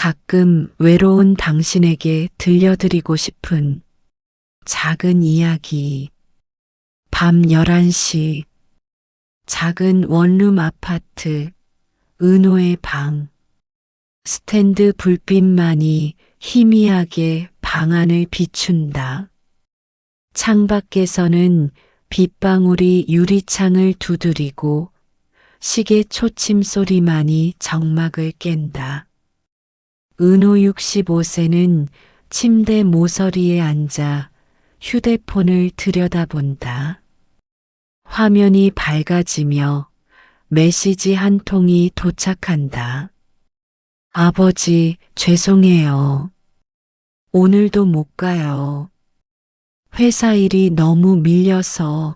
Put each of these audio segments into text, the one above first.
가끔 외로운 당신에게 들려드리고 싶은 작은 이야기. 밤 11시, 작은 원룸 아파트, 은호의 방. 스탠드 불빛만이 희미하게 방 안을 비춘다. 창밖에서는 빗방울이 유리창을 두드리고 시계 초침 소리만이 정막을 깬다. 은호 65세는 침대 모서리에 앉아 휴대폰을 들여다본다. 화면이 밝아지며 메시지 한 통이 도착한다. 아버지, 죄송해요. 오늘도 못 가요. 회사 일이 너무 밀려서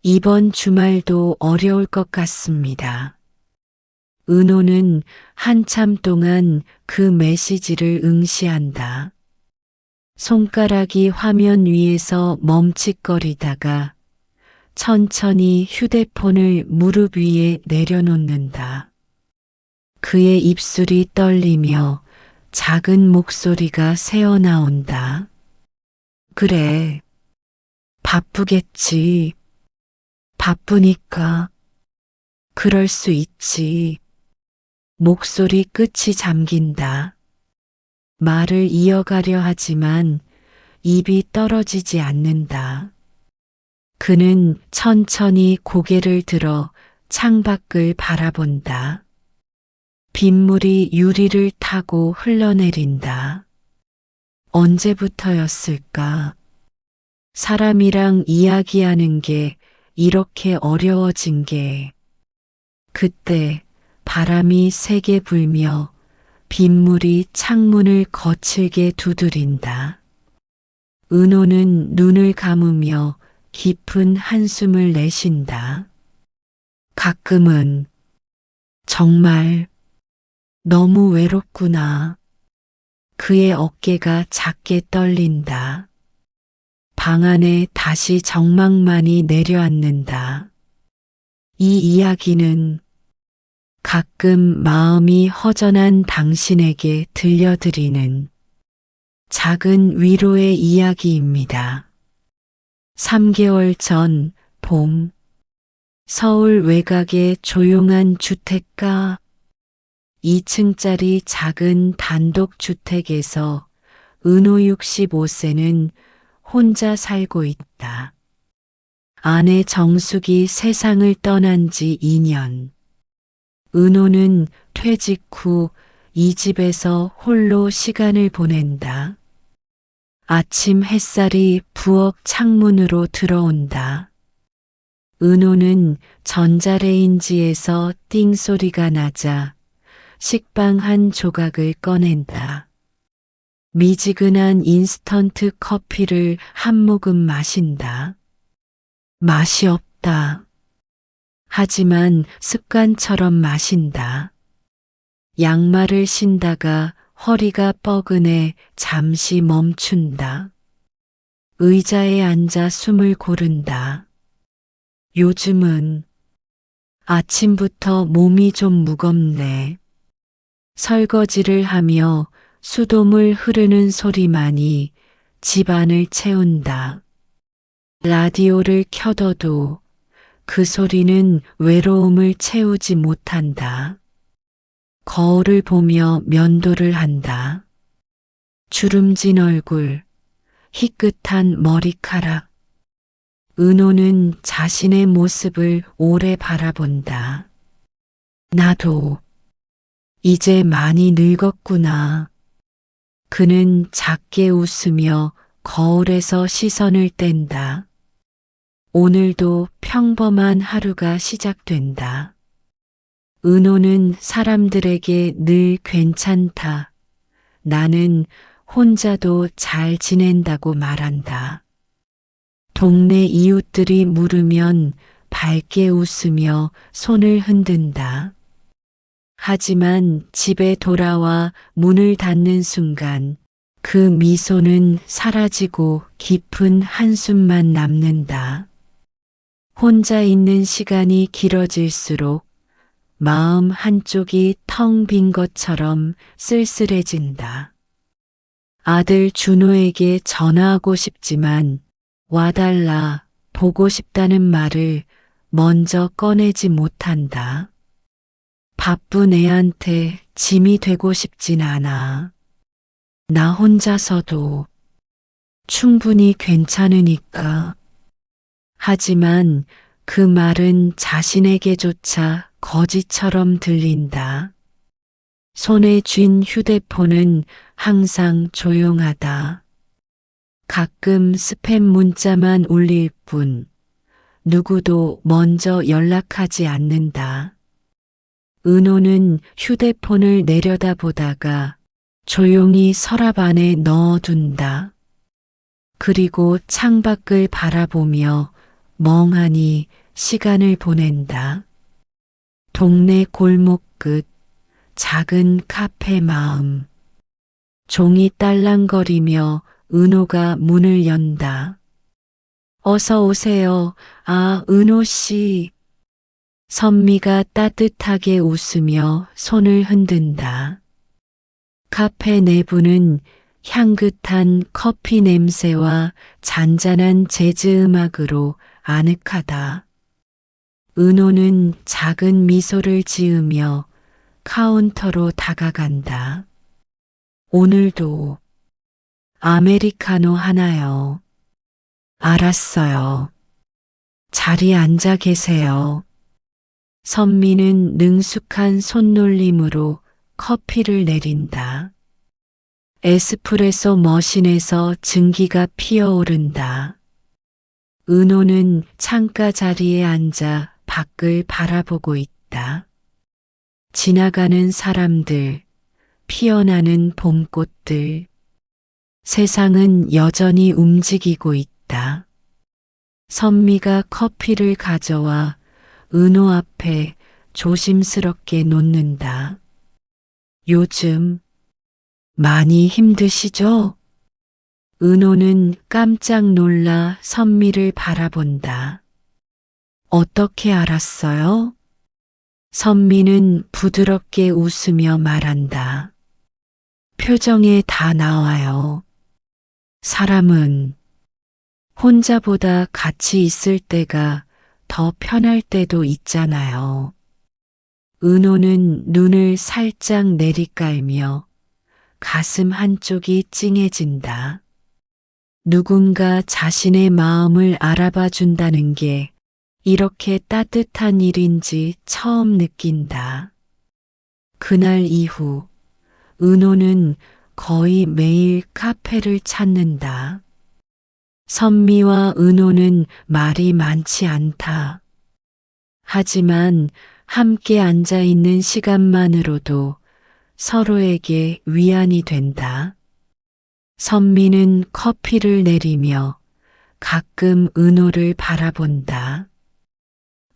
이번 주말도 어려울 것 같습니다. 은호는 한참 동안 그 메시지를 응시한다. 손가락이 화면 위에서 멈칫거리다가 천천히 휴대폰을 무릎 위에 내려놓는다. 그의 입술이 떨리며 작은 목소리가 새어나온다. 그래, 바쁘겠지. 바쁘니까. 그럴 수 있지. 목소리 끝이 잠긴다. 말을 이어가려 하지만 입이 떨어지지 않는다. 그는 천천히 고개를 들어 창밖을 바라본다. 빗물이 유리를 타고 흘러내린다. 언제부터였을까? 사람이랑 이야기하는 게 이렇게 어려워진 게. 그때 바람이 세게 불며 빗물이 창문을 거칠게 두드린다. 은호는 눈을 감으며 깊은 한숨을 내쉰다. 가끔은 정말 너무 외롭구나. 그의 어깨가 작게 떨린다. 방 안에 다시 정막만이 내려앉는다. 이 이야기는 가끔 마음이 허전한 당신에게 들려드리는 작은 위로의 이야기입니다. 3개월 전 봄, 서울 외곽의 조용한 주택가 2층짜리 작은 단독주택에서 은호 65세는 혼자 살고 있다. 아내 정숙이 세상을 떠난 지 2년. 은호는 퇴직 후 이 집에서 홀로 시간을 보낸다. 아침 햇살이 부엌 창문으로 들어온다. 은호는 전자레인지에서 띵 소리가 나자 식빵 한 조각을 꺼낸다. 미지근한 인스턴트 커피를 한 모금 마신다. 맛이 없다. 하지만 습관처럼 마신다. 양말을 신다가 허리가 뻐근해 잠시 멈춘다. 의자에 앉아 숨을 고른다. 요즘은 아침부터 몸이 좀 무겁네. 설거지를 하며 수돗물 흐르는 소리만이 집안을 채운다. 라디오를 켜둬도 그 소리는 외로움을 채우지 못한다. 거울을 보며 면도를 한다. 주름진 얼굴, 희끗한 머리카락. 은호는 자신의 모습을 오래 바라본다. 나도 이제 많이 늙었구나. 그는 작게 웃으며 거울에서 시선을 뗀다. 오늘도 평범한 하루가 시작된다. 은호는 사람들에게 늘 괜찮다. 나는 혼자도 잘 지낸다고 말한다. 동네 이웃들이 물으면 밝게 웃으며 손을 흔든다. 하지만 집에 돌아와 문을 닫는 순간 그 미소는 사라지고 깊은 한숨만 남는다. 혼자 있는 시간이 길어질수록 마음 한쪽이 텅 빈 것처럼 쓸쓸해진다. 아들 준호에게 전화하고 싶지만 와달라, 보고 싶다는 말을 먼저 꺼내지 못한다. 바쁜 애한테 짐이 되고 싶진 않아. 나 혼자서도 충분히 괜찮으니까. 하지만 그 말은 자신에게조차 거짓처럼 들린다. 손에 쥔 휴대폰은 항상 조용하다. 가끔 스팸 문자만 울릴 뿐 누구도 먼저 연락하지 않는다. 은호는 휴대폰을 내려다보다가 조용히 서랍 안에 넣어둔다. 그리고 창밖을 바라보며 멍하니 시간을 보낸다. 동네 골목 끝 작은 카페 마음. 종이 딸랑거리며 은호가 문을 연다. 어서 오세요. 아, 은호 씨. 선미가 따뜻하게 웃으며 손을 흔든다. 카페 내부는 향긋한 커피 냄새와 잔잔한 재즈 음악으로 아늑하다. 은호는 작은 미소를 지으며 카운터로 다가간다. 오늘도 아메리카노 하나요. 알았어요. 자리에 앉아 계세요. 선미는 능숙한 손놀림으로 커피를 내린다. 에스프레소 머신에서 증기가 피어오른다. 은호는 창가 자리에 앉아 밖을 바라보고 있다. 지나가는 사람들, 피어나는 봄꽃들. 세상은 여전히 움직이고 있다. 선미가 커피를 가져와 은호 앞에 조심스럽게 놓는다. 요즘 많이 힘드시죠? 은호는 깜짝 놀라 선미를 바라본다. 어떻게 알았어요? 선미는 부드럽게 웃으며 말한다. 표정에 다 나와요. 사람은 혼자보다 같이 있을 때가 더 편할 때도 있잖아요. 은호는 눈을 살짝 내리깔며 가슴 한쪽이 찡해진다. 누군가 자신의 마음을 알아봐 준다는 게 이렇게 따뜻한 일인지 처음 느낀다. 그날 이후 은호는 거의 매일 카페를 찾는다. 선미와 은호는 말이 많지 않다. 하지만 함께 앉아 있는 시간만으로도 서로에게 위안이 된다. 선미는 커피를 내리며 가끔 은호를 바라본다.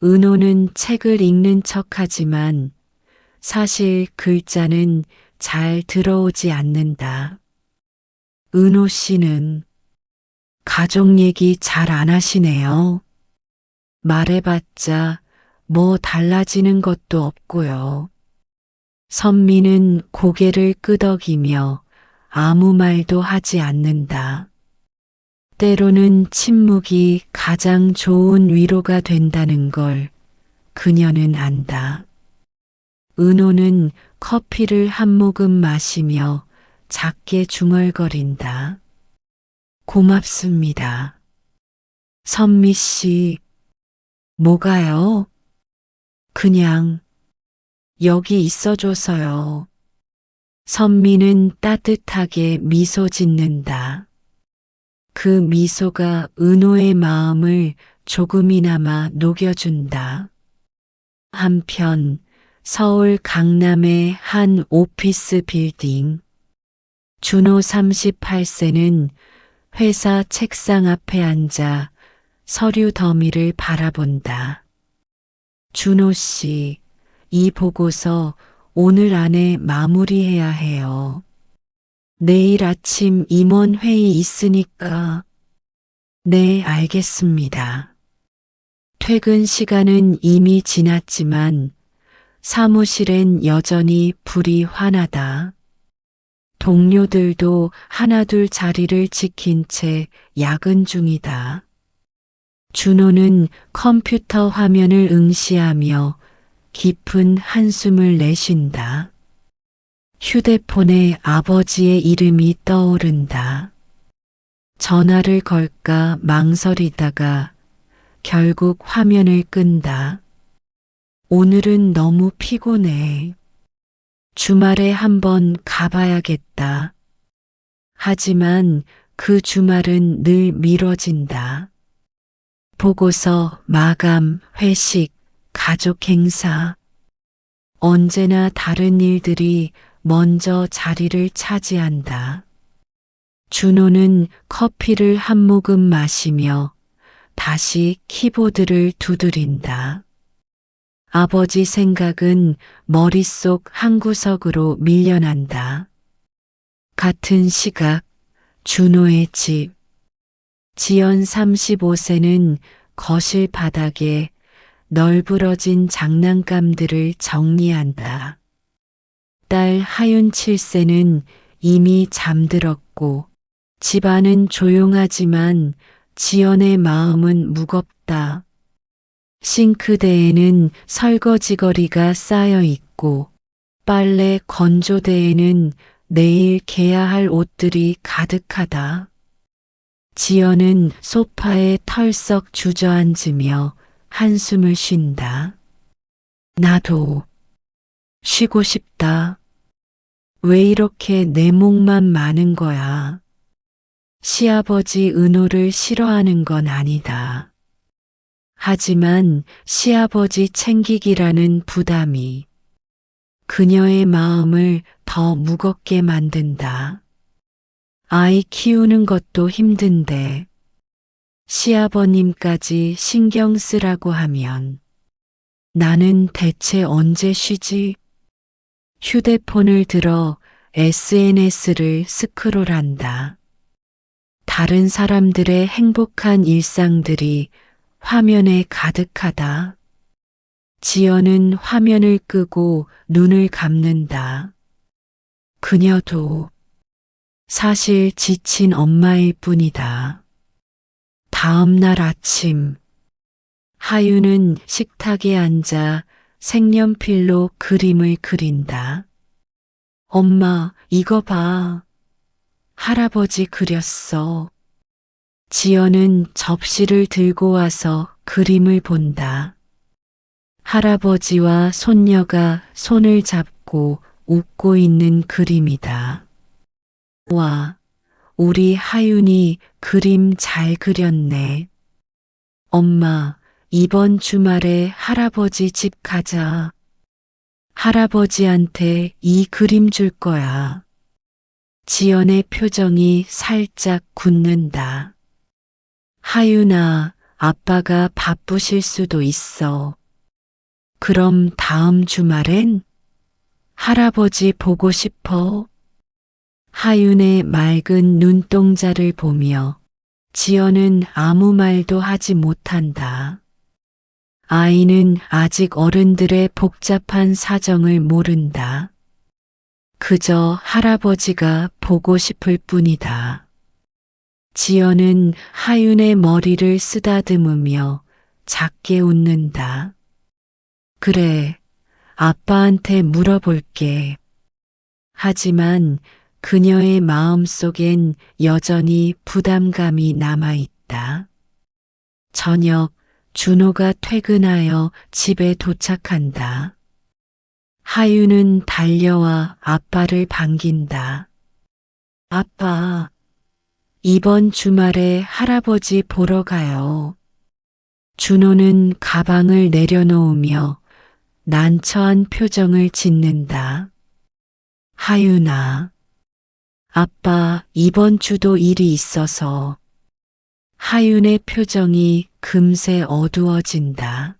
은호는 책을 읽는 척하지만 사실 글자는 잘 들어오지 않는다. 은호 씨는 가족 얘기 잘 안 하시네요. 말해봤자 뭐 달라지는 것도 없고요. 선미는 고개를 끄덕이며 아무 말도 하지 않는다. 때로는 침묵이 가장 좋은 위로가 된다는 걸 그녀는 안다. 은호는 커피를 한 모금 마시며 작게 중얼거린다. 고맙습니다. 선미 씨, 뭐가요? 그냥 여기 있어줘서요. 선미는 따뜻하게 미소 짓는다. 그 미소가 은호의 마음을 조금이나마 녹여준다. 한편 서울 강남의 한 오피스 빌딩. 준호 38세는 회사 책상 앞에 앉아 서류 더미를 바라본다. 준호 씨, 이 보고서 오늘 안에 마무리해야 해요. 내일 아침 임원 회의 있으니까. 네, 알겠습니다. 퇴근 시간은 이미 지났지만 사무실엔 여전히 불이 환하다. 동료들도 하나둘 자리를 지킨 채 야근 중이다. 준호는 컴퓨터 화면을 응시하며 깊은 한숨을 내쉰다. 휴대폰에 아버지의 이름이 떠오른다. 전화를 걸까 망설이다가 결국 화면을 끈다. 오늘은 너무 피곤해. 주말에 한번 가봐야겠다. 하지만 그 주말은 늘 미뤄진다. 보고서, 마감, 회식, 가족 행사. 언제나 다른 일들이 먼저 자리를 차지한다. 준호는 커피를 한 모금 마시며 다시 키보드를 두드린다. 아버지 생각은 머릿속 한구석으로 밀려난다. 같은 시각, 준호의 집. 지연 35세는 거실 바닥에 널브러진 장난감들을 정리한다. 딸 하윤 7세는 이미 잠들었고 집안은 조용하지만 지연의 마음은 무겁다. 싱크대에는 설거지거리가 쌓여 있고 빨래 건조대에는 내일 개야 할 옷들이 가득하다. 지연은 소파에 털썩 주저앉으며 한숨을 쉰다. 나도 쉬고 싶다. 왜 이렇게 내 몫만 많은 거야? 시아버지 은호를 싫어하는 건 아니다. 하지만 시아버지 챙기기라는 부담이 그녀의 마음을 더 무겁게 만든다. 아이 키우는 것도 힘든데 시아버님까지 신경 쓰라고 하면 나는 대체 언제 쉬지? 휴대폰을 들어 SNS를 스크롤한다. 다른 사람들의 행복한 일상들이 화면에 가득하다. 지연은 화면을 끄고 눈을 감는다. 그녀도 사실 지친 엄마일 뿐이다. 다음 날 아침, 하윤은 식탁에 앉아 색연필로 그림을 그린다. 엄마, 이거 봐. 할아버지 그렸어. 지연은 접시를 들고 와서 그림을 본다. 할아버지와 손녀가 손을 잡고 웃고 있는 그림이다. 와, 우리 하윤이 그림 잘 그렸네. 엄마, 이번 주말에 할아버지 집 가자. 할아버지한테 이 그림 줄 거야. 지연의 표정이 살짝 굳는다. 하윤아, 아빠가 바쁘실 수도 있어. 그럼 다음 주말엔? 할아버지 보고 싶어. 하윤의 맑은 눈동자를 보며 지연은 아무 말도 하지 못한다. 아이는 아직 어른들의 복잡한 사정을 모른다. 그저 할아버지가 보고 싶을 뿐이다. 지연은 하윤의 머리를 쓰다듬으며 작게 웃는다. 그래, 아빠한테 물어볼게. 하지만 그녀의 마음속엔 여전히 부담감이 남아있다. 저녁, 준호가 퇴근하여 집에 도착한다. 하윤은 달려와 아빠를 반긴다. 아빠, 이번 주말에 할아버지 보러 가요. 준호는 가방을 내려놓으며 난처한 표정을 짓는다. 하윤아, 아빠 이번 주도 일이 있어서. 하윤의 표정이 금세 어두워진다.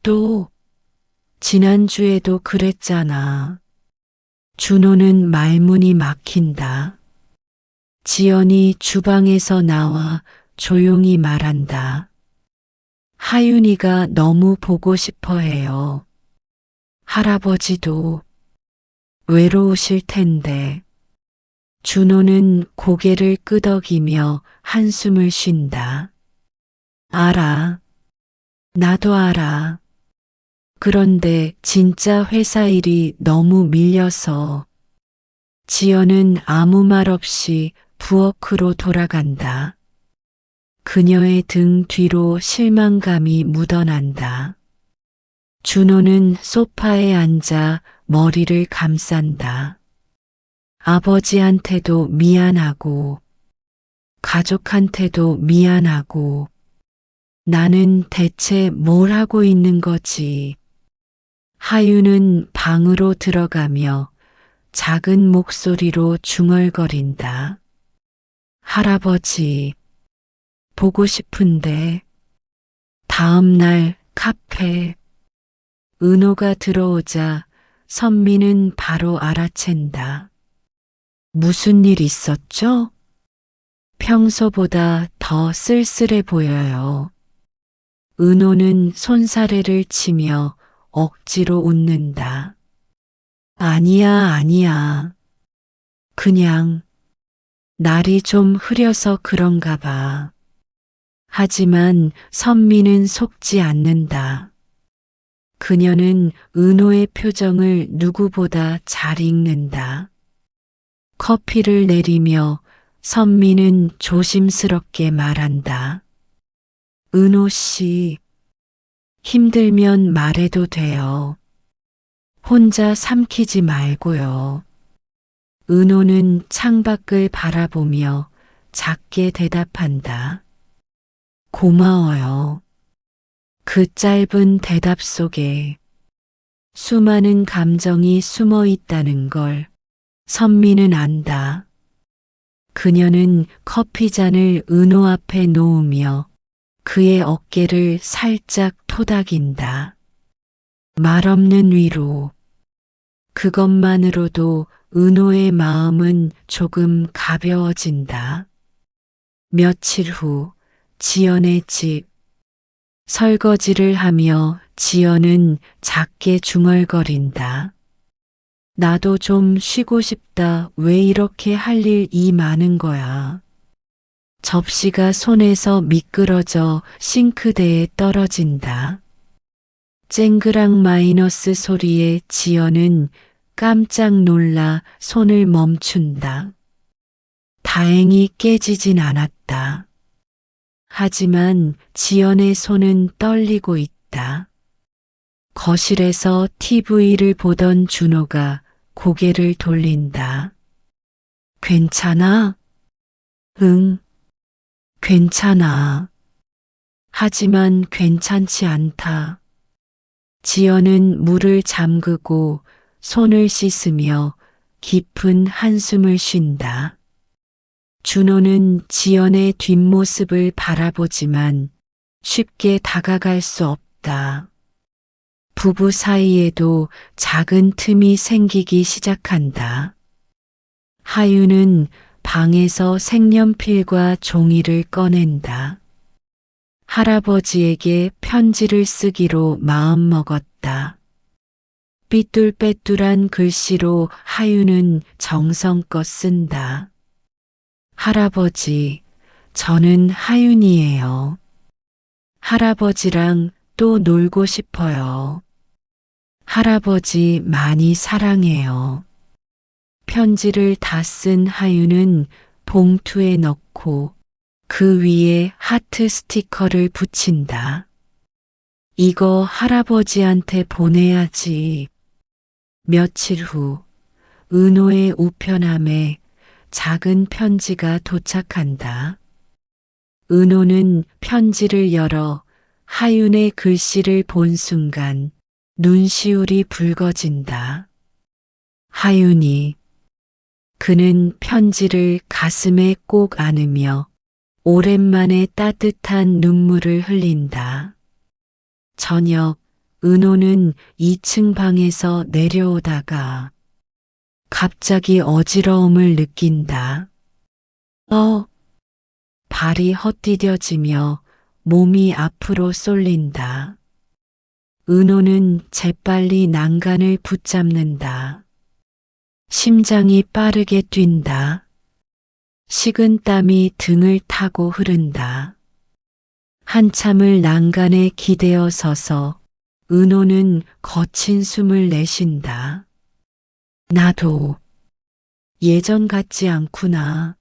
또 지난주에도 그랬잖아. 준호는 말문이 막힌다. 지연이 주방에서 나와 조용히 말한다. 하윤이가 너무 보고 싶어 해요. 할아버지도 외로우실 텐데. 준호는 고개를 끄덕이며 한숨을 쉰다. 알아. 나도 알아. 그런데 진짜 회사 일이 너무 밀려서 지연은 아무 말 없이 부엌으로 돌아간다. 그녀의 등 뒤로 실망감이 묻어난다. 준호는 소파에 앉아 머리를 감싼다. 아버지한테도 미안하고, 가족한테도 미안하고, 나는 대체 뭘 하고 있는 거지? 하유는 방으로 들어가며 작은 목소리로 중얼거린다. 할아버지, 보고 싶은데. 다음 날 카페. 은호가 들어오자 선미는 바로 알아챈다. 무슨 일 있었죠? 평소보다 더 쓸쓸해 보여요. 은호는 손사래를 치며 억지로 웃는다. 아니야, 아니야. 그냥 날이 좀 흐려서 그런가 봐. 하지만 선미는 속지 않는다. 그녀는 은호의 표정을 누구보다 잘 읽는다. 커피를 내리며 선미는 조심스럽게 말한다. 은호 씨, 힘들면 말해도 돼요. 혼자 삼키지 말고요. 은호는 창밖을 바라보며 작게 대답한다. 고마워요. 그 짧은 대답 속에 수많은 감정이 숨어 있다는 걸 선미는 안다. 그녀는 커피잔을 은호 앞에 놓으며 그의 어깨를 살짝 토닥인다. 말없는 위로. 그것만으로도 은호의 마음은 조금 가벼워진다. 며칠 후 지연의 집. 설거지를 하며 지연은 작게 중얼거린다. 나도 좀 쉬고 싶다. 왜 이렇게 할 일이 많은 거야? 접시가 손에서 미끄러져 싱크대에 떨어진다. 쨍그랑 마이너스 소리에 지연은 깜짝 놀라 손을 멈춘다. 다행히 깨지진 않았다. 하지만 지연의 손은 떨리고 있다. 거실에서 TV를 보던 준호가 고개를 돌린다. 괜찮아? 응, 괜찮아. 하지만 괜찮지 않다. 지연은 물을 잠그고 손을 씻으며 깊은 한숨을 쉰다. 준호는 지연의 뒷모습을 바라보지만 쉽게 다가갈 수 없다. 부부 사이에도 작은 틈이 생기기 시작한다. 하유는 방에서 색연필과 종이를 꺼낸다. 할아버지에게 편지를 쓰기로 마음먹었다. 삐뚤빼뚤한 글씨로 하유는 정성껏 쓴다. 할아버지, 저는 하윤이에요. 할아버지랑 또 놀고 싶어요. 할아버지 많이 사랑해요. 편지를 다 쓴 하윤은 봉투에 넣고 그 위에 하트 스티커를 붙인다. 이거 할아버지한테 보내야지. 며칠 후 은호의 우편함에 작은 편지가 도착한다. 은호는 편지를 열어 하윤의 글씨를 본 순간 눈시울이 붉어진다. 하윤이. 그는 편지를 가슴에 꼭 안으며 오랜만에 따뜻한 눈물을 흘린다. 저녁, 은호는 2층 방에서 내려오다가 갑자기 어지러움을 느낀다. 발이 헛디뎌지며 몸이 앞으로 쏠린다. 은호는 재빨리 난간을 붙잡는다. 심장이 빠르게 뛴다. 식은 땀이 등을 타고 흐른다. 한참을 난간에 기대어 서서 은호는 거친 숨을 내쉰다. 나도 예전 같지 않구나.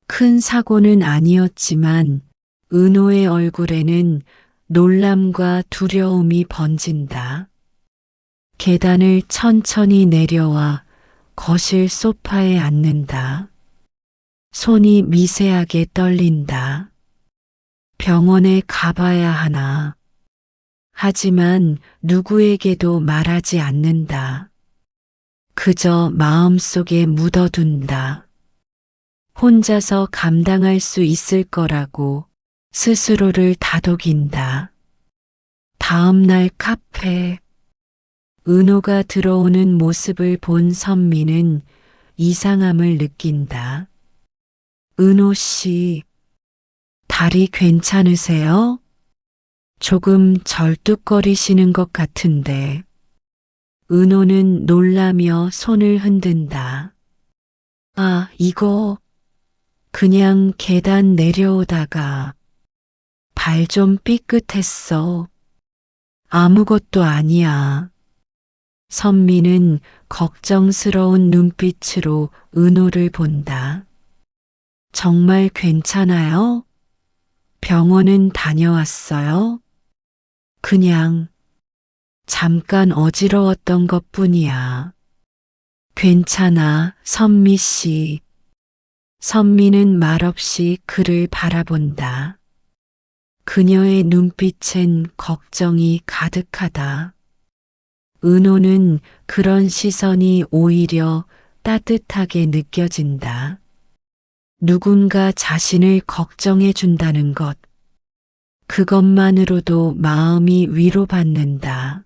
큰 사고는 아니었지만 은호의 얼굴에는 놀람과 두려움이 번진다. 계단을 천천히 내려와 거실 소파에 앉는다. 손이 미세하게 떨린다. 병원에 가봐야 하나. 하지만 누구에게도 말하지 않는다. 그저 마음속에 묻어둔다. 혼자서 감당할 수 있을 거라고 스스로를 다독인다. 다음 날 카페. 은호가 들어오는 모습을 본 선미는 이상함을 느낀다. 은호 씨, 다리 괜찮으세요? 조금 절뚝거리시는 것 같은데. 은호는 놀라며 손을 흔든다. 아, 이거 그냥 계단 내려오다가 발 좀 삐끗했어. 아무것도 아니야. 선미는 걱정스러운 눈빛으로 은호를 본다. 정말 괜찮아요? 병원은 다녀왔어요? 그냥 잠깐 어지러웠던 것뿐이야. 괜찮아, 선미 씨. 선미는 말없이 그를 바라본다. 그녀의 눈빛엔 걱정이 가득하다. 은호는 그런 시선이 오히려 따뜻하게 느껴진다. 누군가 자신을 걱정해 준다는 것. 그것만으로도 마음이 위로받는다.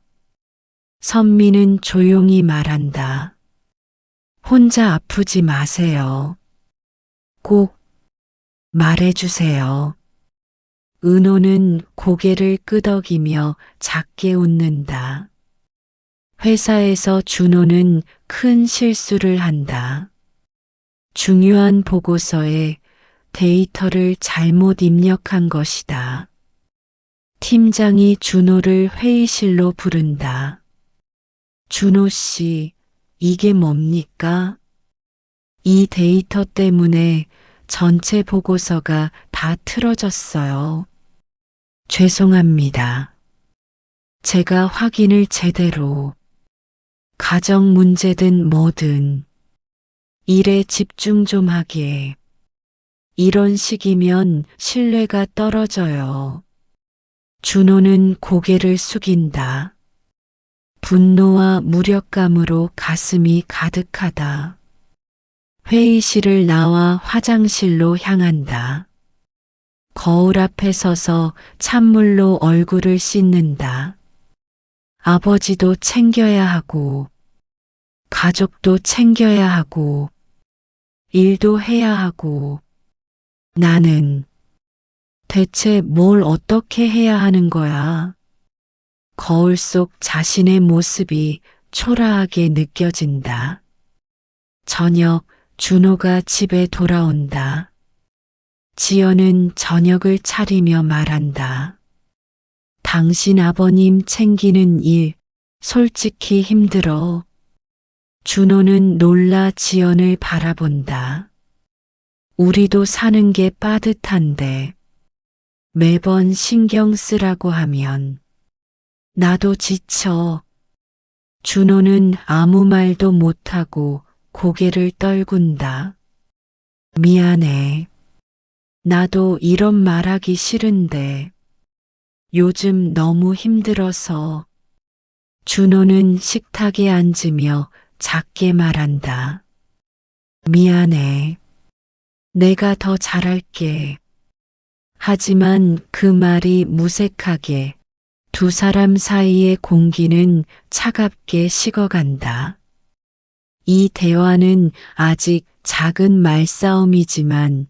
선미는 조용히 말한다. 혼자 아프지 마세요. 꼭 말해주세요. 은호는 고개를 끄덕이며 작게 웃는다. 회사에서 준호는 큰 실수를 한다. 중요한 보고서에 데이터를 잘못 입력한 것이다. 팀장이 준호를 회의실로 부른다. 준호 씨, 이게 뭡니까? 이 데이터 때문에 전체 보고서가 다 틀어졌어요. 죄송합니다. 제가 확인을 제대로, 가정 문제든 뭐든, 일에 집중 좀 하게. 이런 식이면 신뢰가 떨어져요. 준호는 고개를 숙인다. 분노와 무력감으로 가슴이 가득하다. 회의실을 나와 화장실로 향한다. 거울 앞에 서서 찬물로 얼굴을 씻는다. 아버지도 챙겨야 하고, 가족도 챙겨야 하고, 일도 해야 하고, 나는 대체 뭘 어떻게 해야 하는 거야? 거울 속 자신의 모습이 초라하게 느껴진다. 저녁, 준호가 집에 돌아온다. 지연은 저녁을 차리며 말한다. 당신 아버님 챙기는 일 솔직히 힘들어. 준호는 놀라 지연을 바라본다. 우리도 사는 게 빠듯한데 매번 신경 쓰라고 하면 나도 지쳐. 준호는 아무 말도 못하고 고개를 떨군다. 미안해. 나도 이런 말하기 싫은데 요즘 너무 힘들어서. 준호는 식탁에 앉으며 작게 말한다. 미안해. 내가 더 잘할게. 하지만 그 말이 무색하게 두 사람 사이의 공기는 차갑게 식어간다. 이 대화는 아직 작은 말싸움이지만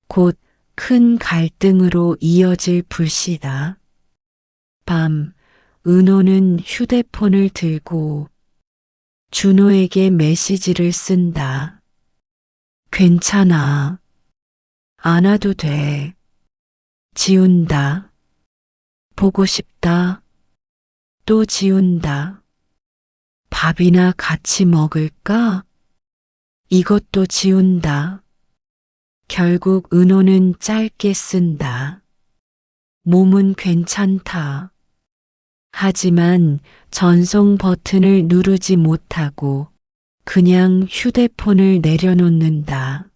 곧 큰 갈등으로 이어질 불씨다. 밤, 은호는 휴대폰을 들고 준호에게 메시지를 쓴다. 괜찮아. 안 와도 돼. 지운다. 보고 싶다. 또 지운다. 밥이나 같이 먹을까? 이것도 지운다. 결국 은호는 짧게 쓴다. 몸은 괜찮다. 하지만 전송 버튼을 누르지 못하고 그냥 휴대폰을 내려놓는다.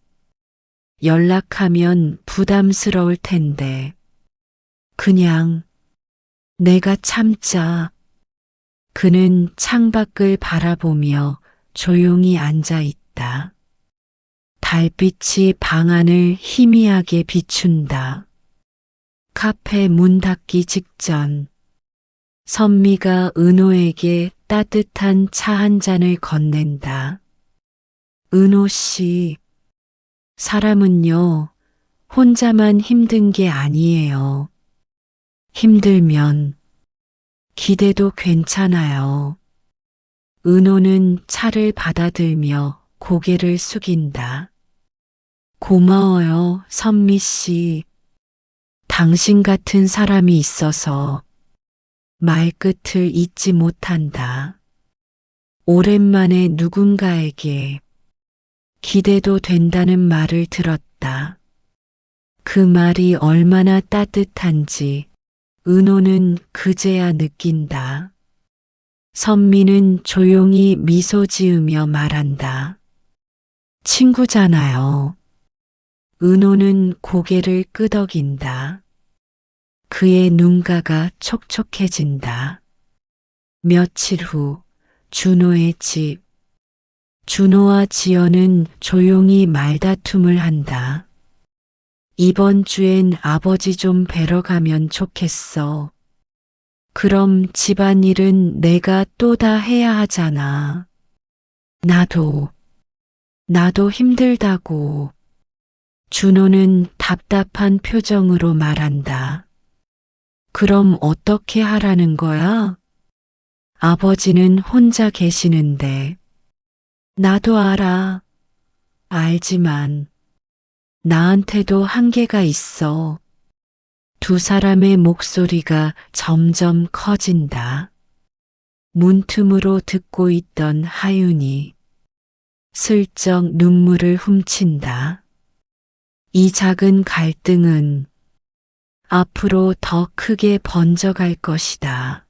연락하면 부담스러울 텐데. 그냥 내가 참자. 그는 창밖을 바라보며 조용히 앉아 있다. 달빛이 방 안을 희미하게 비춘다. 카페 문 닫기 직전 선미가 은호에게 따뜻한 차 한 잔을 건넨다. 은호 씨, 사람은요, 혼자만 힘든 게 아니에요. 힘들면 기대도 괜찮아요. 은호는 차를 받아들며 고개를 숙인다. 고마워요, 선미 씨. 당신 같은 사람이 있어서 말끝을 잇지 못한다. 오랜만에 누군가에게 기대도 된다는 말을 들었다. 그 말이 얼마나 따뜻한지 은호는 그제야 느낀다. 선미는 조용히 미소 지으며 말한다. 친구잖아요. 은호는 고개를 끄덕인다. 그의 눈가가 촉촉해진다. 며칠 후 준호의 집. 준호와 지연은 조용히 말다툼을 한다. 이번 주엔 아버지 좀 뵈러 가면 좋겠어. 그럼 집안일은 내가 또 다 해야 하잖아. 나도 힘들다고. 준호는 답답한 표정으로 말한다. 그럼 어떻게 하라는 거야? 아버지는 혼자 계시는데. 나도 알아. 알지만 나한테도 한계가 있어. 두 사람의 목소리가 점점 커진다. 문틈으로 듣고 있던 하윤이 슬쩍 눈물을 훔친다. 이 작은 갈등은 앞으로 더 크게 번져갈 것이다.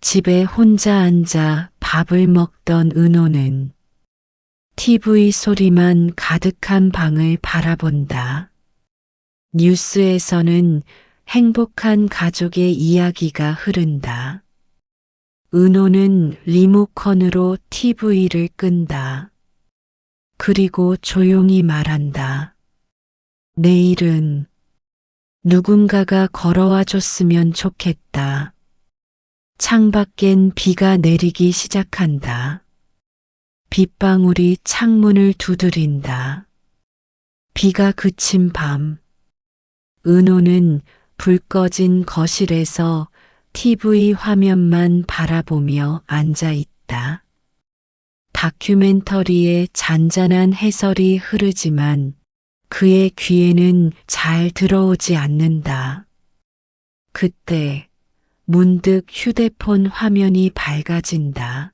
집에 혼자 앉아 밥을 먹던 은호는 TV 소리만 가득한 방을 바라본다. 뉴스에서는 행복한 가족의 이야기가 흐른다. 은호는 리모컨으로 TV를 끈다. 그리고 조용히 말한다. 내일은 누군가가 걸어와 줬으면 좋겠다. 창밖엔 비가 내리기 시작한다. 빗방울이 창문을 두드린다. 비가 그친 밤, 은호는 불 꺼진 거실에서 TV 화면만 바라보며 앉아 있다. 다큐멘터리의 잔잔한 해설이 흐르지만 그의 귀에는 잘 들어오지 않는다. 그때 문득 휴대폰 화면이 밝아진다.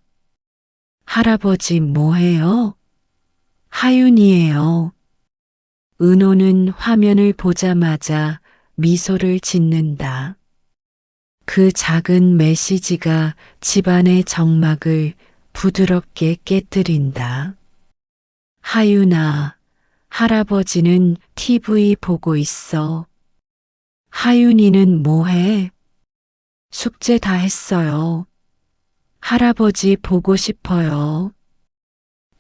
할아버지 뭐해요? 하윤이에요. 은호는 화면을 보자마자 미소를 짓는다. 그 작은 메시지가 집안의 정막을 부드럽게 깨뜨린다. 하윤아, 할아버지는 TV 보고 있어. 하윤이는 뭐해? 숙제 다 했어요. 할아버지 보고 싶어요.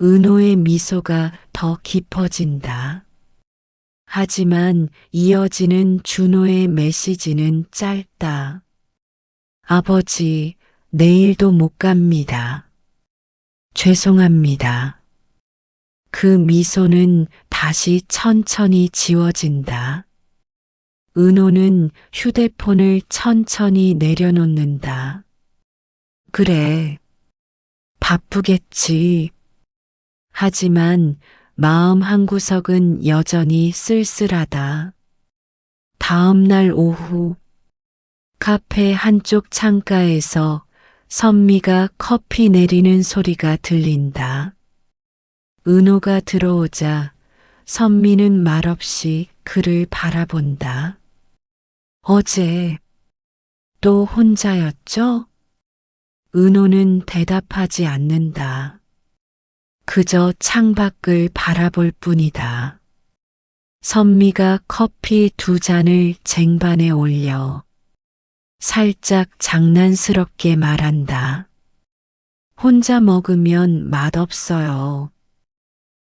은호의 미소가 더 깊어진다. 하지만 이어지는 준호의 메시지는 짧다. 아버지, 내일도 못 갑니다. 죄송합니다. 그 미소는 다시 천천히 지워진다. 은호는 휴대폰을 천천히 내려놓는다. 그래, 바쁘겠지. 하지만 마음 한구석은 여전히 쓸쓸하다. 다음 날 오후, 카페 한쪽 창가에서 선미가 커피 내리는 소리가 들린다. 은호가 들어오자 선미는 말없이 그를 바라본다. 어제 또 혼자였죠? 은호는 대답하지 않는다. 그저 창밖을 바라볼 뿐이다. 선미가 커피 2잔을 쟁반에 올려 살짝 장난스럽게 말한다. 혼자 먹으면 맛없어요.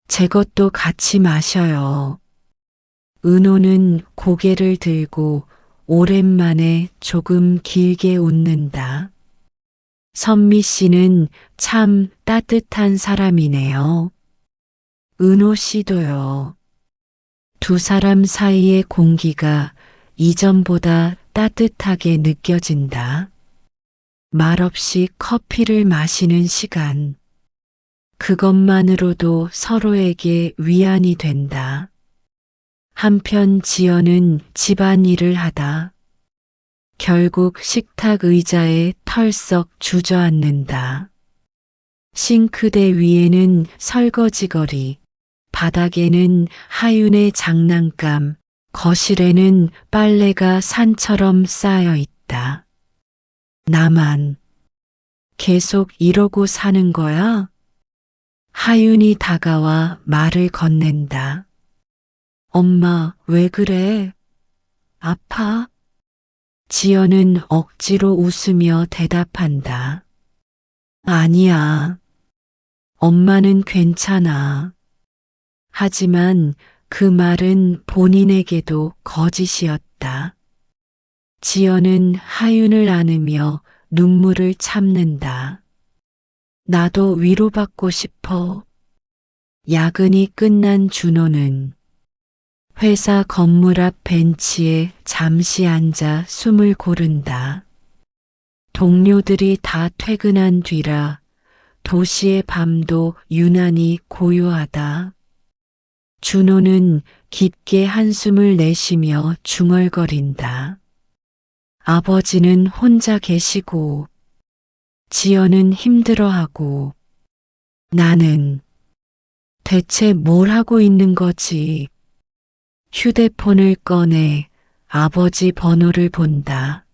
제 것도 같이 마셔요. 은호는 고개를 들고 오랜만에 조금 길게 웃는다. 선미 씨는 참 따뜻한 사람이네요. 은호 씨도요. 두 사람 사이의 공기가 이전보다 따뜻하게 느껴진다. 말없이 커피를 마시는 시간. 그것만으로도 서로에게 위안이 된다. 한편 지연은 집안일을 하다. 결국 식탁 의자에 털썩 주저앉는다. 싱크대 위에는 설거지거리, 바닥에는 하윤의 장난감, 거실에는 빨래가 산처럼 쌓여 있다. 나만 계속 이러고 사는 거야? 하윤이 다가와 말을 건넨다. 엄마, 왜 그래? 아파? 지연은 억지로 웃으며 대답한다. 아니야. 엄마는 괜찮아. 하지만 그 말은 본인에게도 거짓이었다. 지연은 하윤을 안으며 눈물을 참는다. 나도 위로받고 싶어. 야근이 끝난 준호는 회사 건물 앞 벤치에 잠시 앉아 숨을 고른다. 동료들이 다 퇴근한 뒤라 도시의 밤도 유난히 고요하다. 준호는 깊게 한숨을 내쉬며 중얼거린다. 아버지는 혼자 계시고, 지연은 힘들어하고, 나는 대체 뭘 하고 있는 거지? 휴대폰을 꺼내 아버지 번호를 본다.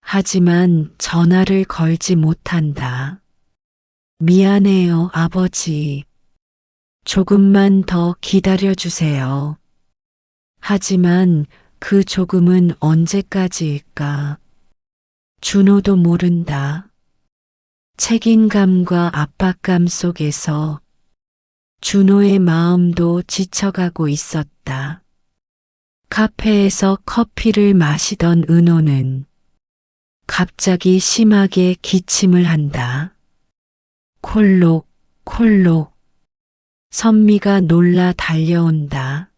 하지만 전화를 걸지 못한다. 미안해요, 아버지. 조금만 더 기다려주세요. 하지만 그 조금은 언제까지일까? 준호도 모른다. 책임감과 압박감 속에서 준호의 마음도 지쳐가고 있었다. 카페에서 커피를 마시던 은호는 갑자기 심하게 기침을 한다. 콜록, 콜록. 선미가 놀라 달려온다.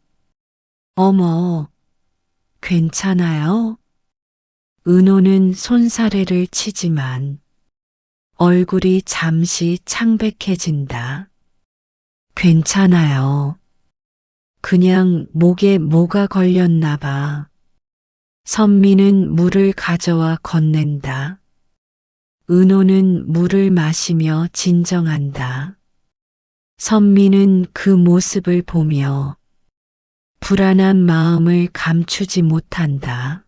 어머, 괜찮아요? 은호는 손사래를 치지만 얼굴이 잠시 창백해진다. 괜찮아요. 그냥 목에 뭐가 걸렸나 봐. 선미는 물을 가져와 건넨다. 은호는 물을 마시며 진정한다. 선미는 그 모습을 보며 불안한 마음을 감추지 못한다.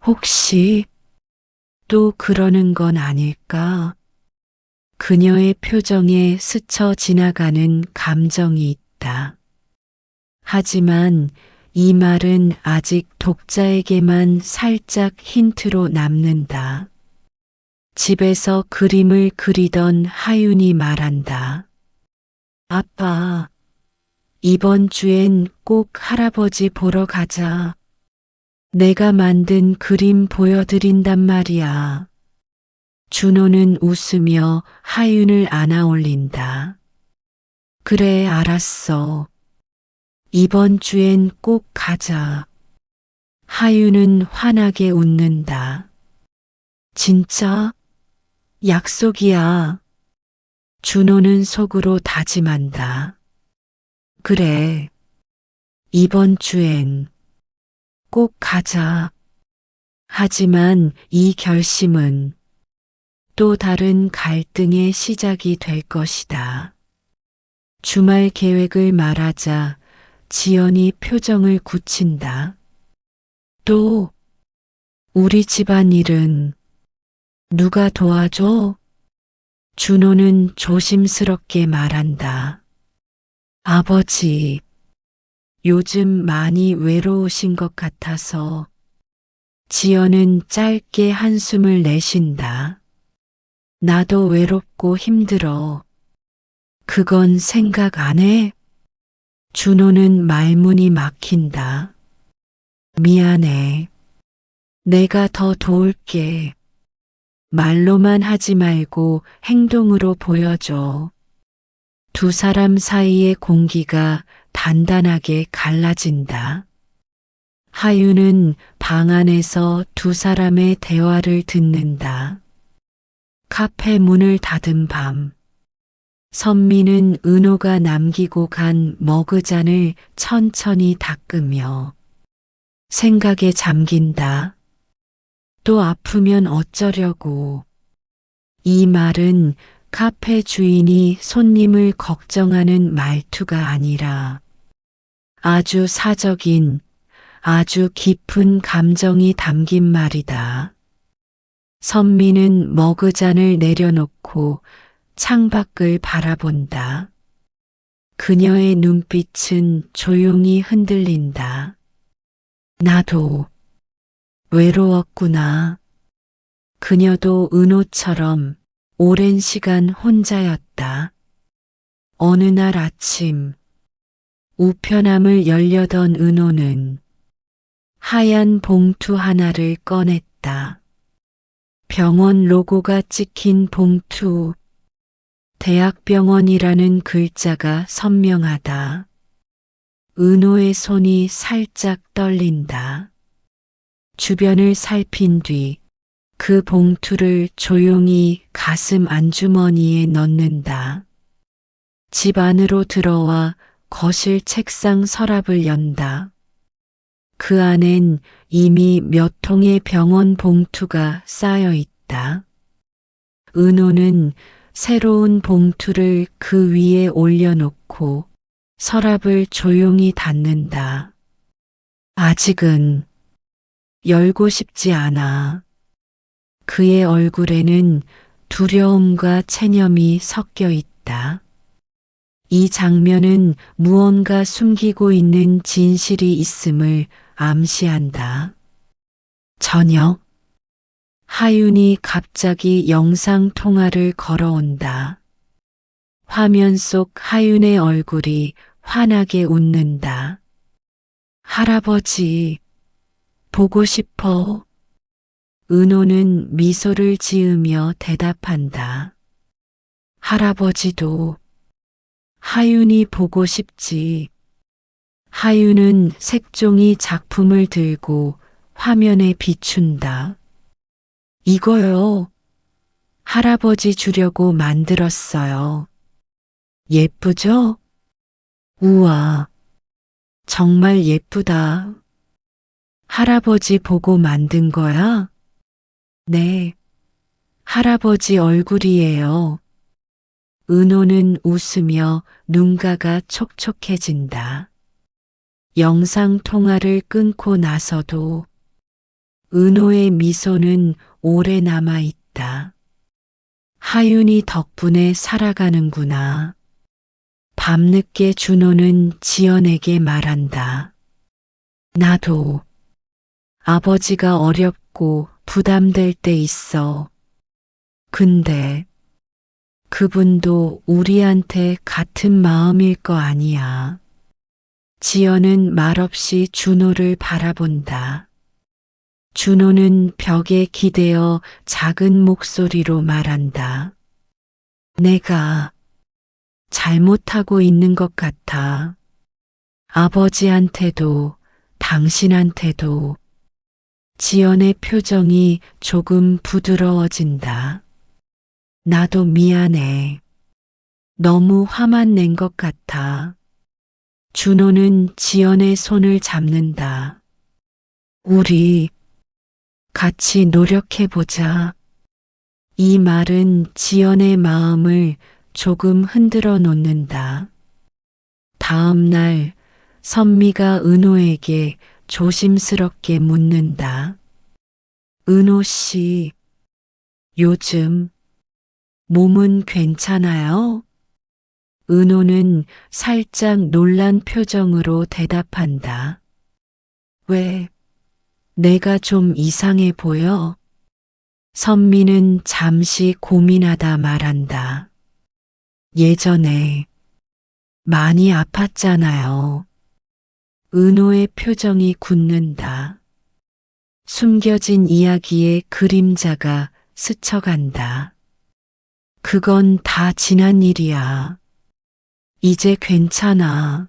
혹시 또 그러는 건 아닐까? 그녀의 표정에 스쳐 지나가는 감정이 있다. 하지만 이 말은 아직 독자에게만 살짝 힌트로 남는다. 집에서 그림을 그리던 하윤이 말한다. 아빠, 이번 주엔 꼭 할아버지 보러 가자. 내가 만든 그림 보여드린단 말이야. 준호는 웃으며 하윤을 안아 올린다. 그래, 알았어. 이번 주엔 꼭 가자. 하윤은 환하게 웃는다. 진짜? 약속이야. 준호는 속으로 다짐한다. 그래. 이번 주엔 꼭 가자. 하지만 이 결심은 또 다른 갈등의 시작이 될 것이다. 주말 계획을 말하자 지연이 표정을 굳힌다. 또 우리 집안일은 누가 도와줘? 준호는 조심스럽게 말한다. 아버지, 요즘 많이 외로우신 것 같아서. 지연은 짧게 한숨을 내쉰다. 나도 외롭고 힘들어. 그건 생각 안 해? 준호는 말문이 막힌다. 미안해. 내가 더 도울게. 말로만 하지 말고 행동으로 보여줘. 두 사람 사이의 공기가 단단하게 갈라진다. 하윤은 방 안에서 두 사람의 대화를 듣는다. 카페 문을 닫은 밤. 선미는 은호가 남기고 간 머그잔을 천천히 닦으며 생각에 잠긴다. 또 아프면 어쩌려고. 이 말은 카페 주인이 손님을 걱정하는 말투가 아니라 아주 사적인, 아주 깊은 감정이 담긴 말이다. 선미는 머그잔을 내려놓고 창밖을 바라본다. 그녀의 눈빛은 조용히 흔들린다. 나도 외로웠구나. 그녀도 은호처럼 오랜 시간 혼자였다. 어느 날 아침 우편함을 열려던 은호는 하얀 봉투 하나를 꺼냈다. 병원 로고가 찍힌 봉투. 대학병원이라는 글자가 선명하다. 은호의 손이 살짝 떨린다. 주변을 살핀 뒤 그 봉투를 조용히 가슴 안주머니에 넣는다. 집 안으로 들어와 거실 책상 서랍을 연다. 그 안엔 이미 몇 통의 병원 봉투가 쌓여 있다. 은호는 새로운 봉투를 그 위에 올려놓고 서랍을 조용히 닫는다. 아직은 열고 싶지 않아. 그의 얼굴에는 두려움과 체념이 섞여 있다. 이 장면은 무언가 숨기고 있는 진실이 있음을 암시한다. 저녁, 하윤이 갑자기 영상 통화를 걸어온다. 화면 속 하윤의 얼굴이 환하게 웃는다. 할아버지, 보고 싶어. 은호는 미소를 지으며 대답한다. 할아버지도 하윤이 보고 싶지. 하윤은 색종이 작품을 들고 화면에 비춘다. 이거요. 할아버지 주려고 만들었어요. 예쁘죠? 우와, 정말 예쁘다. 할아버지 보고 만든 거야? 네, 할아버지 얼굴이에요. 은호는 웃으며 눈가가 촉촉해진다. 영상 통화를 끊고 나서도 은호의 미소는 오래 남아 있다. 하윤이 덕분에 살아가는구나. 밤늦게 준호는 지연에게 말한다. 나도 아버지가 어렵고 부담될 때 있어. 근데 그분도 우리한테 같은 마음일 거 아니야. 지연은 말없이 준호를 바라본다. 준호는 벽에 기대어 작은 목소리로 말한다. 내가 잘못하고 있는 것 같아. 아버지한테도 당신한테도 지연의 표정이 조금 부드러워진다. 나도 미안해. 너무 화만 낸 것 같아. 준호는 지연의 손을 잡는다. 우리 같이 노력해보자. 이 말은 지연의 마음을 조금 흔들어 놓는다. 다음 날 선미가 은호에게 조심스럽게 묻는다. 은호 씨, 요즘 몸은 괜찮아요? 은호는 살짝 놀란 표정으로 대답한다. 왜, 내가 좀 이상해 보여? 선미는 잠시 고민하다 말한다. 예전에 많이 아팠잖아요. 은호의 표정이 굳는다. 숨겨진 이야기의 그림자가 스쳐간다. 그건 다 지난 일이야. 이제 괜찮아.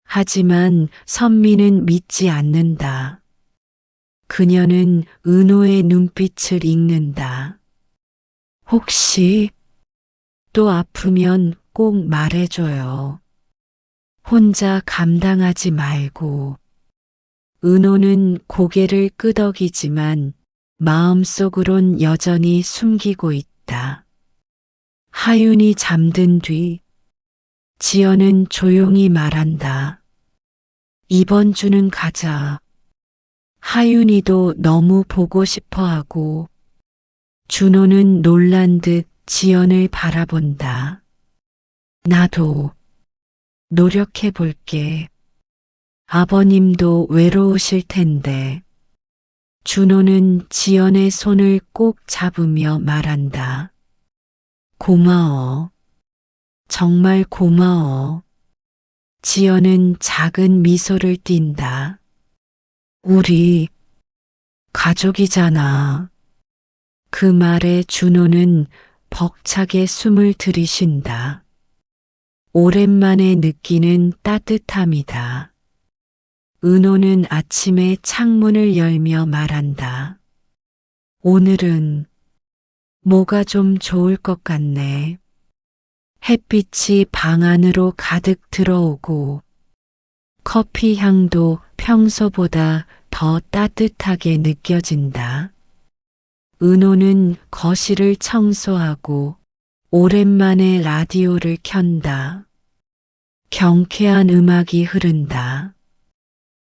하지만 선미는 믿지 않는다. 그녀는 은호의 눈빛을 읽는다. 혹시 또 아프면 꼭 말해줘요. 혼자 감당하지 말고. 은호는 고개를 끄덕이지만 마음속으론 여전히 숨기고 있다. 하윤이 잠든 뒤 지연은 조용히 말한다. 이번 주는 가자. 하윤이도 너무 보고 싶어 하고 준호는 놀란 듯 지연을 바라본다. 나도 노력해 볼게. 아버님도 외로우실 텐데. 준호는 지연의 손을 꼭 잡으며 말한다. 고마워. 정말 고마워. 지연은 작은 미소를 띈다. 우리 가족이잖아. 그 말에 준호는 벅차게 숨을 들이쉰다. 오랜만에 느끼는 따뜻함이다. 은호는 아침에 창문을 열며 말한다. 오늘은 뭐가 좀 좋을 것 같네. 햇빛이 방 안으로 가득 들어오고 커피 향도 평소보다 더 따뜻하게 느껴진다. 은호는 거실을 청소하고 오랜만에 라디오를 켠다. 경쾌한 음악이 흐른다.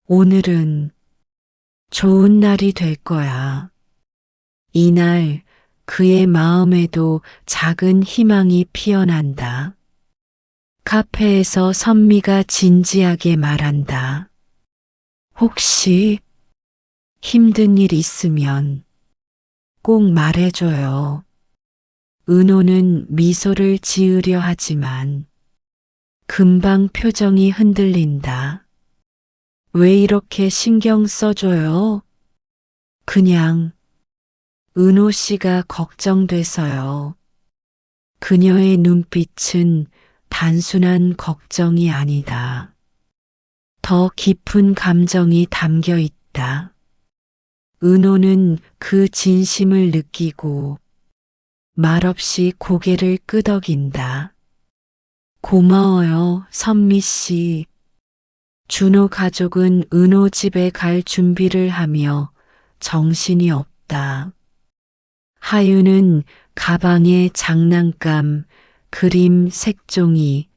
오늘은 좋은 날이 될 거야. 이날 그의 마음에도 작은 희망이 피어난다. 카페에서 선미가 진지하게 말한다. 혹시 힘든 일 있으면 꼭 말해줘요. 은호는 미소를 지으려 하지만 금방 표정이 흔들린다. 왜 이렇게 신경 써줘요? 그냥 은호 씨가 걱정돼서요. 그녀의 눈빛은 단순한 걱정이 아니다. 더 깊은 감정이 담겨 있다. 은호는 그 진심을 느끼고 말없이 고개를 끄덕인다. 고마워요, 선미 씨. 준호 가족은 은호 집에 갈 준비를 하며 정신이 없다. 하윤은 가방에 장난감, 그림, 색종이,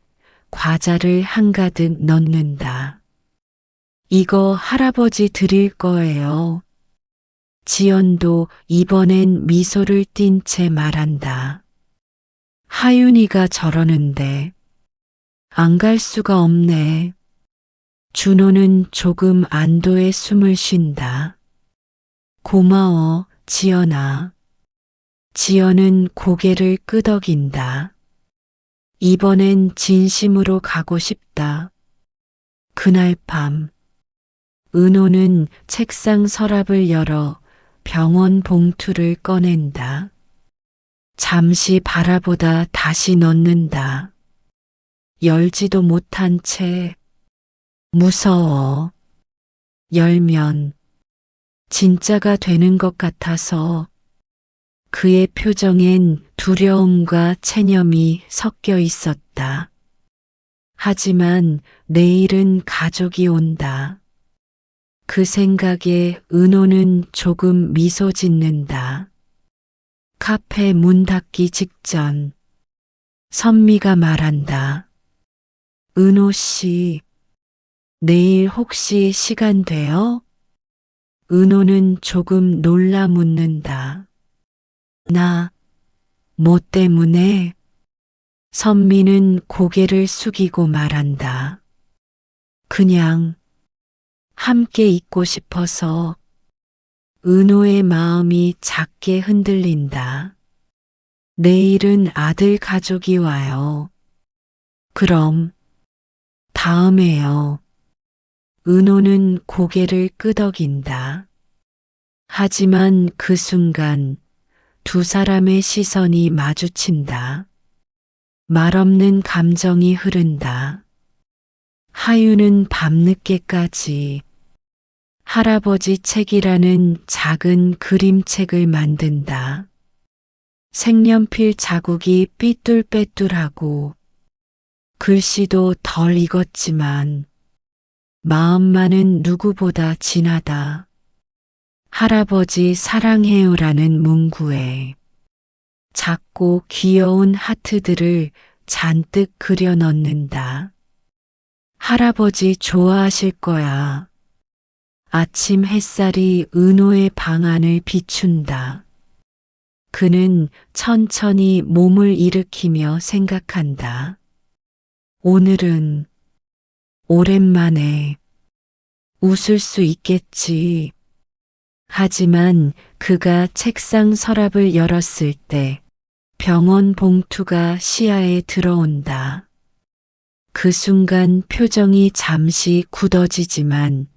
과자를 한가득 넣는다. 이거 할아버지 드릴 거예요. 지연도 이번엔 미소를 띤 채 말한다. 하윤이가 저러는데 안 갈 수가 없네. 준호는 조금 안도의 숨을 쉰다. 고마워, 지연아. 지연은 고개를 끄덕인다. 이번엔 진심으로 가고 싶다. 그날 밤, 은호는 책상 서랍을 열어 병원 봉투를 꺼낸다. 잠시 바라보다 다시 넣는다. 열지도 못한 채 무서워. 열면 진짜가 되는 것 같아서 그의 표정엔 두려움과 체념이 섞여 있었다. 하지만 내일은 가족이 온다. 그 생각에 은호는 조금 미소 짓는다. 카페 문 닫기 직전 선미가 말한다. 은호 씨, 내일 혹시 시간 돼요? 은호는 조금 놀라 묻는다. 뭐 때문에? 선미는 고개를 숙이고 말한다. 그냥 함께 있고 싶어서. 은호의 마음이 작게 흔들린다. 내일은 아들 가족이 와요. 그럼 다음에요. 은호는 고개를 끄덕인다. 하지만 그 순간 두 사람의 시선이 마주친다. 말없는 감정이 흐른다. 하유는 밤늦게까지 할아버지 책이라는 작은 그림책을 만든다. 색연필 자국이 삐뚤빼뚤하고 글씨도 덜 익었지만 마음만은 누구보다 진하다. 할아버지 사랑해요라는 문구에 작고 귀여운 하트들을 잔뜩 그려 넣는다. 할아버지 좋아하실 거야. 아침 햇살이 은호의 방 안을 비춘다. 그는 천천히 몸을 일으키며 생각한다. 오늘은 오랜만에 웃을 수 있겠지. 하지만 그가 책상 서랍을 열었을 때 병원 봉투가 시야에 들어온다. 그 순간 표정이 잠시 굳어지지만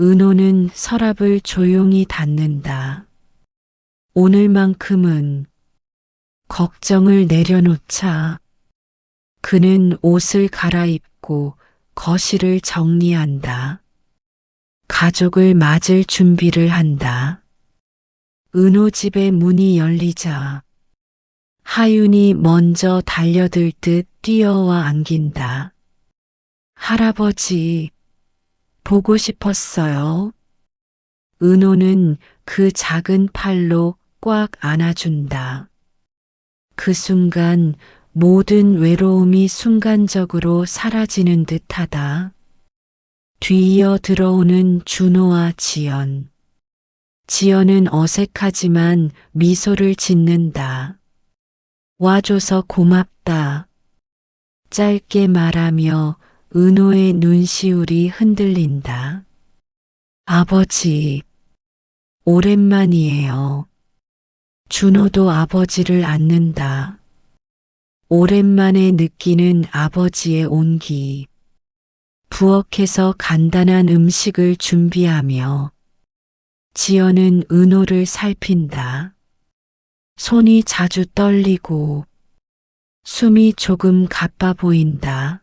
은호는 서랍을 조용히 닫는다. 오늘만큼은 걱정을 내려놓자. 그는 옷을 갈아입고 거실을 정리한다. 가족을 맞을 준비를 한다. 은호 집의 문이 열리자 하윤이 먼저 달려들 듯 뛰어와 안긴다. 할아버지, 보고 싶었어요. 은호는 그 작은 팔로 꽉 안아준다. 그 순간 모든 외로움이 순간적으로 사라지는 듯하다. 뒤이어 들어오는 준호와 지연. 지연은 어색하지만 미소를 짓는다. 와줘서 고맙다. 짧게 말하며 은호의 눈시울이 흔들린다. 아버지, 오랜만이에요. 준호도 아버지를 안는다. 오랜만에 느끼는 아버지의 온기. 부엌에서 간단한 음식을 준비하며 지연은 은호를 살핀다. 손이 자주 떨리고 숨이 조금 가빠 보인다.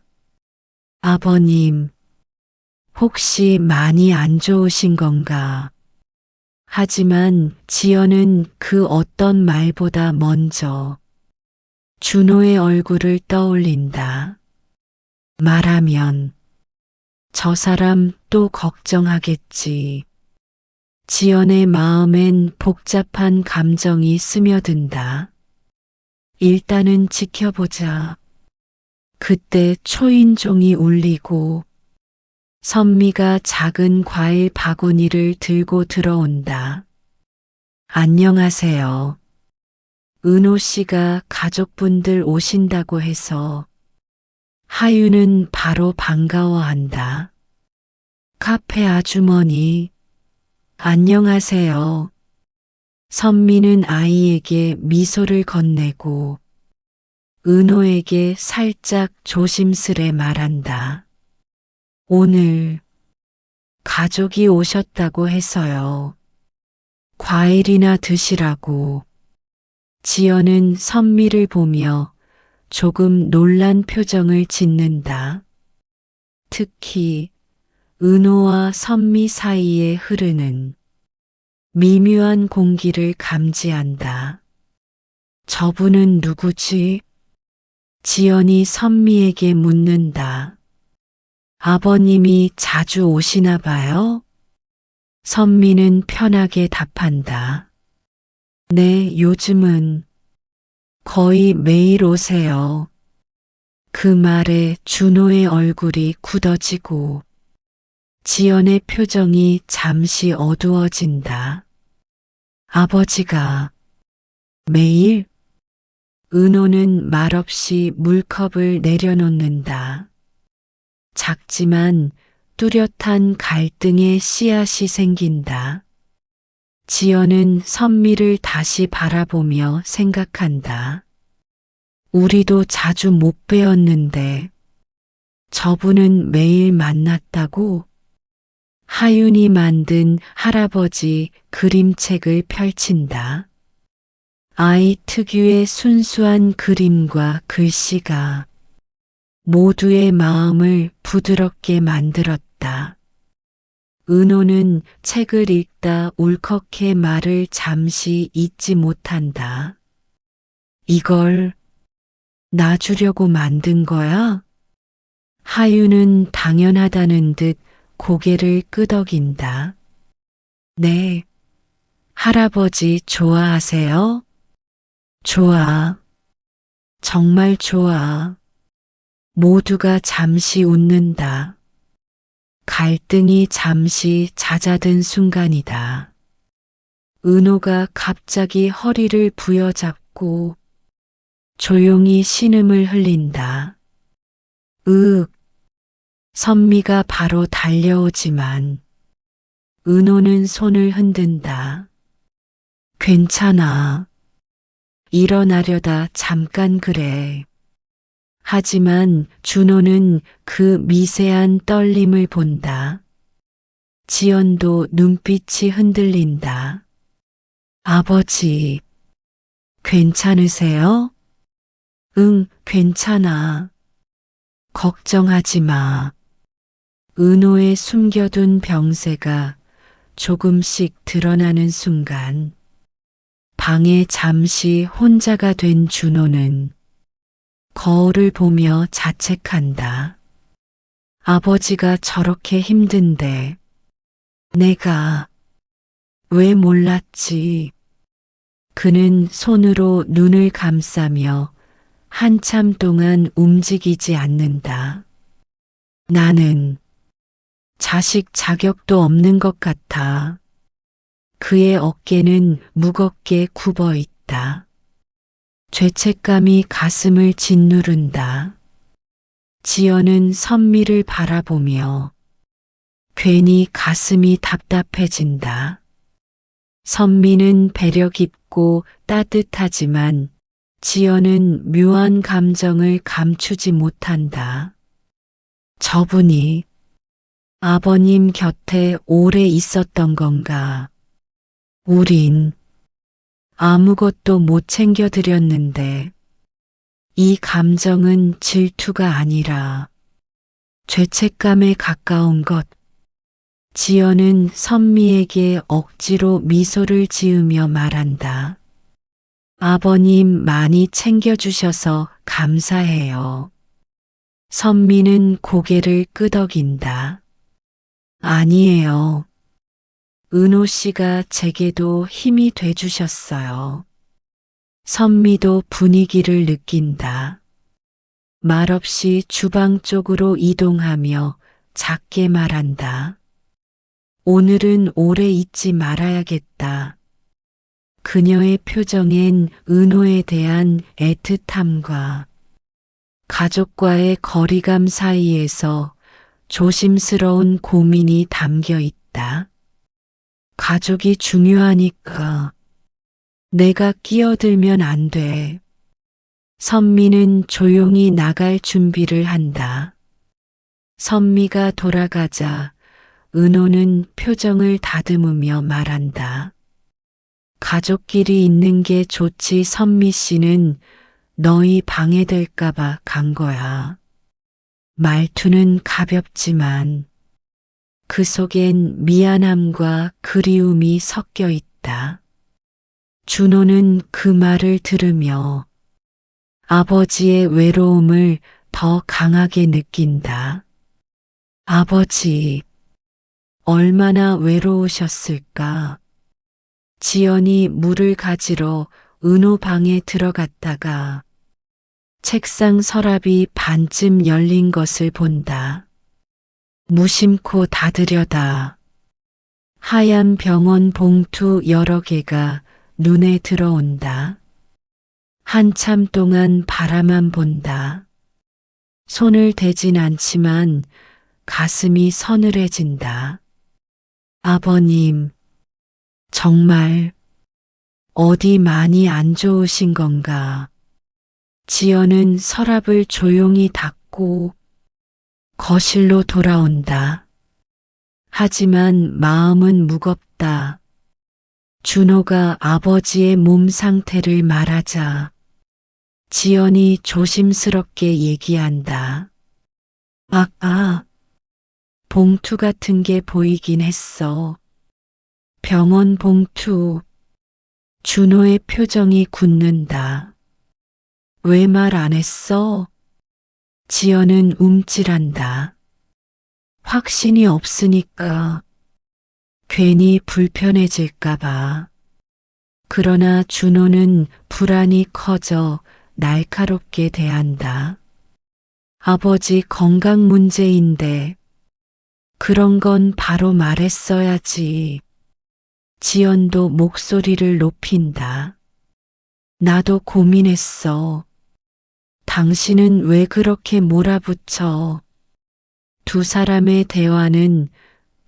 아버님, 혹시 많이 안 좋으신 건가? 하지만 지연은 그 어떤 말보다 먼저 준호의 얼굴을 떠올린다. 말하면 저 사람 또 걱정하겠지. 지연의 마음엔 복잡한 감정이 스며든다. 일단은 지켜보자. 그때 초인종이 울리고 선미가 작은 과일 바구니를 들고 들어온다. 안녕하세요. 은호 씨가 가족분들 오신다고 해서 하유는 바로 반가워한다. 카페 아주머니, 안녕하세요. 선미는 아이에게 미소를 건네고 은호에게 살짝 조심스레 말한다. 오늘 가족이 오셨다고 해서요. 과일이나 드시라고. 지연은 선미를 보며 조금 놀란 표정을 짓는다. 특히 은호와 선미 사이에 흐르는 미묘한 공기를 감지한다. 저분은 누구지? 지연이 선미에게 묻는다. 아버님이 자주 오시나 봐요? 선미는 편하게 답한다. 네, 요즘은 거의 매일 오세요. 그 말에 준호의 얼굴이 굳어지고 지연의 표정이 잠시 어두워진다. 아버지가 매일? 은호는 말없이 물컵을 내려놓는다. 작지만 뚜렷한 갈등의 씨앗이 생긴다. 지연은 선미를 다시 바라보며 생각한다. 우리도 자주 못 뵈었는데 저분은 매일 만났다고? 하윤이 만든 할아버지 그림책을 펼친다. 아이 특유의 순수한 그림과 글씨가 모두의 마음을 부드럽게 만들었다. 은호는 책을 읽다 울컥해 말을 잠시 잇지 못한다. 이걸 나 주려고 만든 거야? 하윤은 당연하다는 듯 고개를 끄덕인다. 네, 할아버지 좋아하세요? 좋아. 정말 좋아. 모두가 잠시 웃는다. 갈등이 잠시 잦아든 순간이다. 은호가 갑자기 허리를 부여잡고 조용히 신음을 흘린다. 으윽. 선미가 바로 달려오지만 은호는 손을 흔든다. 괜찮아. 일어나려다 잠깐 그래. 하지만 준호는 그 미세한 떨림을 본다. 지연도 눈빛이 흔들린다. 아버지, 괜찮으세요? 응, 괜찮아. 걱정하지 마. 은호의 숨겨둔 병세가 조금씩 드러나는 순간 방에 잠시 혼자가 된 준호는 거울을 보며 자책한다. 아버지가 저렇게 힘든데 내가 왜 몰랐지? 그는 손으로 눈을 감싸며 한참 동안 움직이지 않는다. 나는 자식 자격도 없는 것 같아. 그의 어깨는 무겁게 굽어 있다. 죄책감이 가슴을 짓누른다. 지연은 선미를 바라보며 괜히 가슴이 답답해진다. 선미는 배려 깊고 따뜻하지만 지연은 묘한 감정을 감추지 못한다. 저분이 아버님 곁에 오래 있었던 건가? 우린 아무것도 못 챙겨드렸는데 이 감정은 질투가 아니라 죄책감에 가까운 것. 지연은 선미에게 억지로 미소를 지으며 말한다. 아버님 많이 챙겨주셔서 감사해요. 선미는 고개를 끄덕인다. 아니에요. 은호 씨가 제게도 힘이 돼주셨어요. 선미도 분위기를 느낀다. 말없이 주방 쪽으로 이동하며 작게 말한다. 오늘은 오래 있지 말아야겠다. 그녀의 표정엔 은호에 대한 애틋함과 가족과의 거리감 사이에서 조심스러운 고민이 담겨 있다. 가족이 중요하니까 내가 끼어들면 안 돼. 선미는 조용히 나갈 준비를 한다. 선미가 돌아가자 은호는 표정을 다듬으며 말한다. 가족끼리 있는 게 좋지. 선미 씨는 너희 방해될까봐 간 거야. 말투는 가볍지만 그 속엔 미안함과 그리움이 섞여 있다. 준호는 그 말을 들으며 아버지의 외로움을 더 강하게 느낀다. 아버지, 얼마나 외로우셨을까? 지연이 물을 가지러 은호 방에 들어갔다가 책상 서랍이 반쯤 열린 것을 본다. 무심코 닫으려다 하얀 병원 봉투 여러 개가 눈에 들어온다. 한참 동안 바라만 본다. 손을 대진 않지만 가슴이 서늘해진다. 아버님, 정말 어디 많이 안 좋으신 건가? 지연은 서랍을 조용히 닫고 거실로 돌아온다. 하지만 마음은 무겁다. 준호가 아버지의 몸 상태를 말하자 지연이 조심스럽게 얘기한다. 봉투 같은 게 보이긴 했어. 병원 봉투. 준호의 표정이 굳는다. 왜 말 안 했어? 지연은 움찔한다. 확신이 없으니까. 괜히 불편해질까봐. 그러나 준호는 불안이 커져 날카롭게 대한다. 아버지 건강 문제인데 그런 건 바로 말했어야지. 지연도 목소리를 높인다. 나도 고민했어. 당신은 왜 그렇게 몰아붙여? 두 사람의 대화는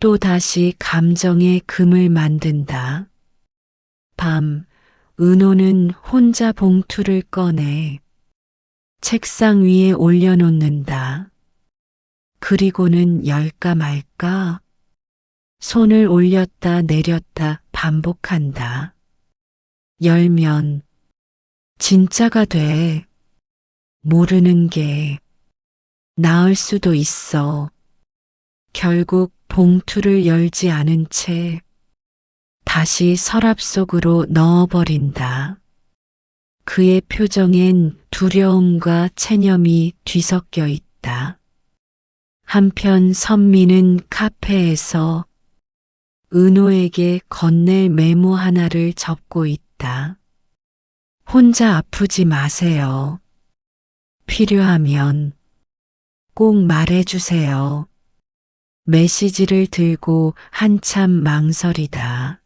또 다시 감정의 금을 만든다. 밤, 은호는 혼자 봉투를 꺼내 책상 위에 올려놓는다. 그리고는 열까 말까? 손을 올렸다 내렸다 반복한다. 열면 진짜가 돼. 모르는 게 나을 수도 있어. 결국 봉투를 열지 않은 채 다시 서랍 속으로 넣어버린다. 그의 표정엔 두려움과 체념이 뒤섞여 있다. 한편 선미는 카페에서 은호에게 건넬 메모 하나를 접고 있다. 혼자 아프지 마세요. 필요하면 꼭 말해주세요. 메시지를 들고 한참 망설이다.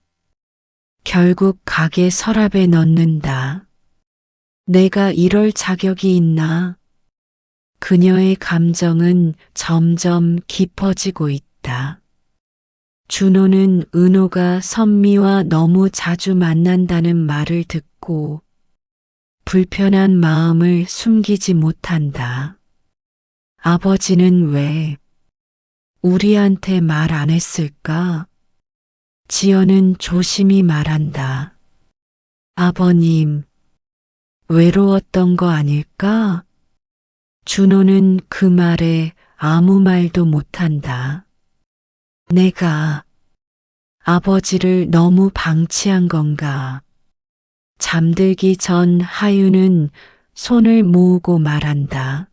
결국 가게 서랍에 넣는다. 내가 이럴 자격이 있나? 그녀의 감정은 점점 깊어지고 있다. 준호는 은호가 선미와 너무 자주 만난다는 말을 듣고 불편한 마음을 숨기지 못한다. 아버지는 왜 우리한테 말 안 했을까? 지연은 조심히 말한다. 아버님, 외로웠던 거 아닐까? 준호는 그 말에 아무 말도 못한다. 내가 아버지를 너무 방치한 건가? 잠들기 전 하유는 손을 모으고 말한다.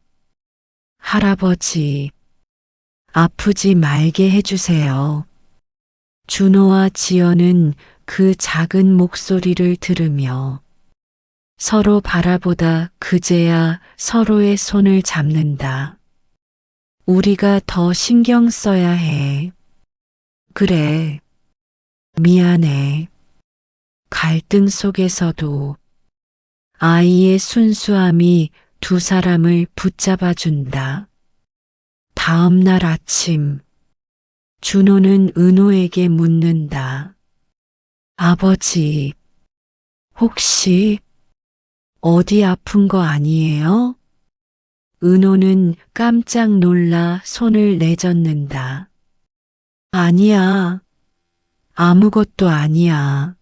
할아버지, 아프지 말게 해주세요. 준호와 지연은 그 작은 목소리를 들으며 서로 바라보다 그제야 서로의 손을 잡는다. 우리가 더 신경 써야 해. 그래, 미안해. 갈등 속에서도 아이의 순수함이 두 사람을 붙잡아준다. 다음 날 아침, 준호는 은호에게 묻는다. 아버지, 혹시 어디 아픈 거 아니에요? 은호는 깜짝 놀라 손을 내젓는다. 아니야. 아무것도 아니야.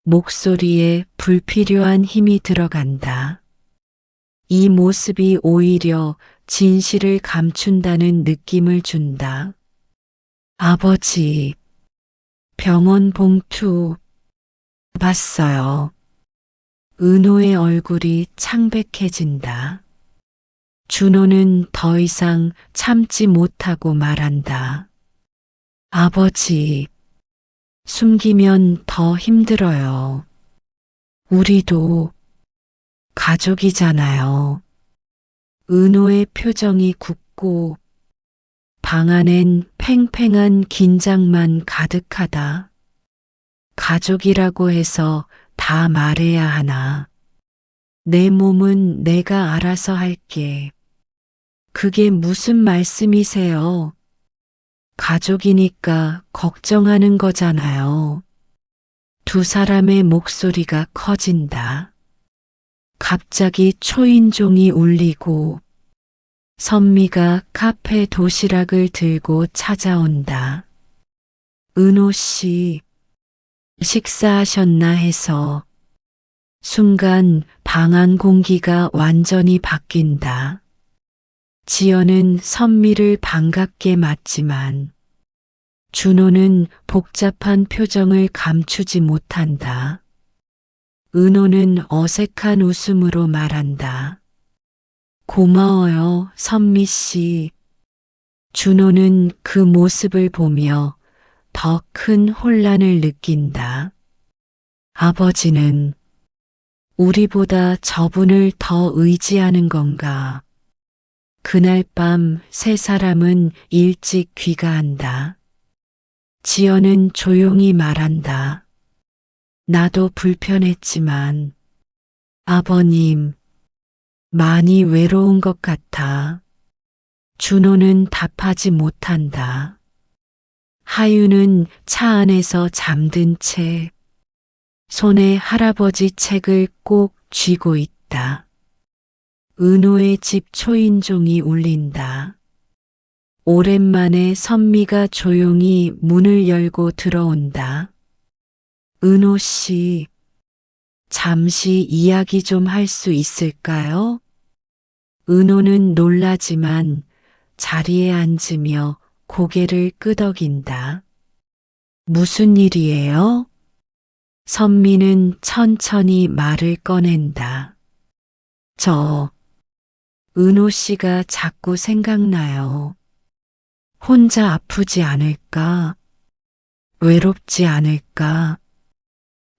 목소리에 불필요한 힘이 들어간다. 이 모습이 오히려 진실을 감춘다는 느낌을 준다. 아버지, 병원 봉투 봤어요. 은호의 얼굴이 창백해진다. 준호는 더 이상 참지 못하고 말한다. 아버지, 숨기면 더 힘들어요. 우리도 가족이잖아요. 은호의 표정이 굳고 방 안엔 팽팽한 긴장만 가득하다. 가족이라고 해서 다 말해야 하나. 내 몸은 내가 알아서 할게. 그게 무슨 말씀이세요? 가족이니까 걱정하는 거잖아요. 두 사람의 목소리가 커진다. 갑자기 초인종이 울리고 선미가 카페 도시락을 들고 찾아온다. 은호 씨, 식사하셨나 해서 순간 방 안 공기가 완전히 바뀐다. 지연은 선미를 반갑게 맞지만 준호는 복잡한 표정을 감추지 못한다. 은호는 어색한 웃음으로 말한다. 고마워요, 선미 씨. 준호는 그 모습을 보며 더 큰 혼란을 느낀다. 아버지는 우리보다 저분을 더 의지하는 건가? 그날 밤 세 사람은 일찍 귀가한다. 지연은 조용히 말한다. 나도 불편했지만 아버님, 많이 외로운 것 같아. 준호는 답하지 못한다. 하유는 차 안에서 잠든 채 손에 할아버지 책을 꼭 쥐고 있다. 은호의 집 초인종이 울린다. 오랜만에 선미가 조용히 문을 열고 들어온다. 은호 씨, 잠시 이야기 좀 할 수 있을까요? 은호는 놀라지만 자리에 앉으며 고개를 끄덕인다. 무슨 일이에요? 선미는 천천히 말을 꺼낸다. 은호 씨가 자꾸 생각나요. 혼자 아프지 않을까? 외롭지 않을까?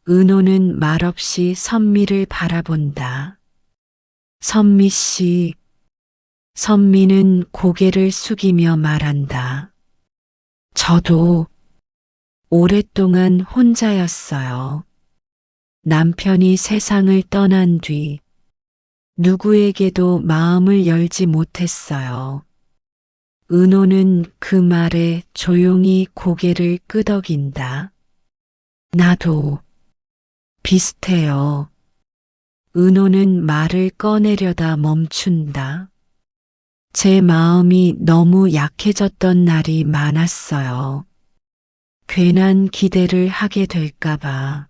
은호는 말없이 선미를 바라본다. 선미 씨, 선미는 고개를 숙이며 말한다. 저도 오랫동안 혼자였어요. 남편이 세상을 떠난 뒤 누구에게도 마음을 열지 못했어요. 은호는 그 말에 조용히 고개를 끄덕인다. 나도 비슷해요. 은호는 말을 꺼내려다 멈춘다. 제 마음이 너무 약해졌던 날이 많았어요. 괜한 기대를 하게 될까봐.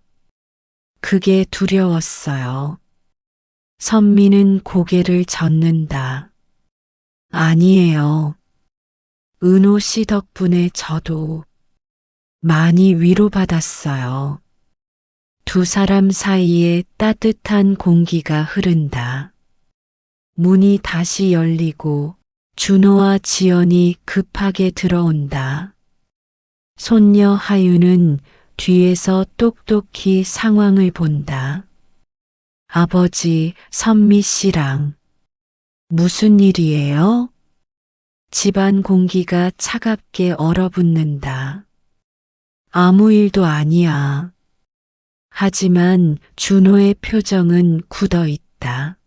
그게 두려웠어요. 선미는 고개를 젓는다. 아니에요. 은호 씨 덕분에 저도 많이 위로받았어요. 두 사람 사이에 따뜻한 공기가 흐른다. 문이 다시 열리고 준호와 지연이 급하게 들어온다. 손녀 하유는 뒤에서 똑똑히 상황을 본다. 아버지 선미 씨랑 무슨 일이에요? 집안 공기가 차갑게 얼어붙는다. 아무 일도 아니야. 하지만 준호의 표정은 굳어 있다.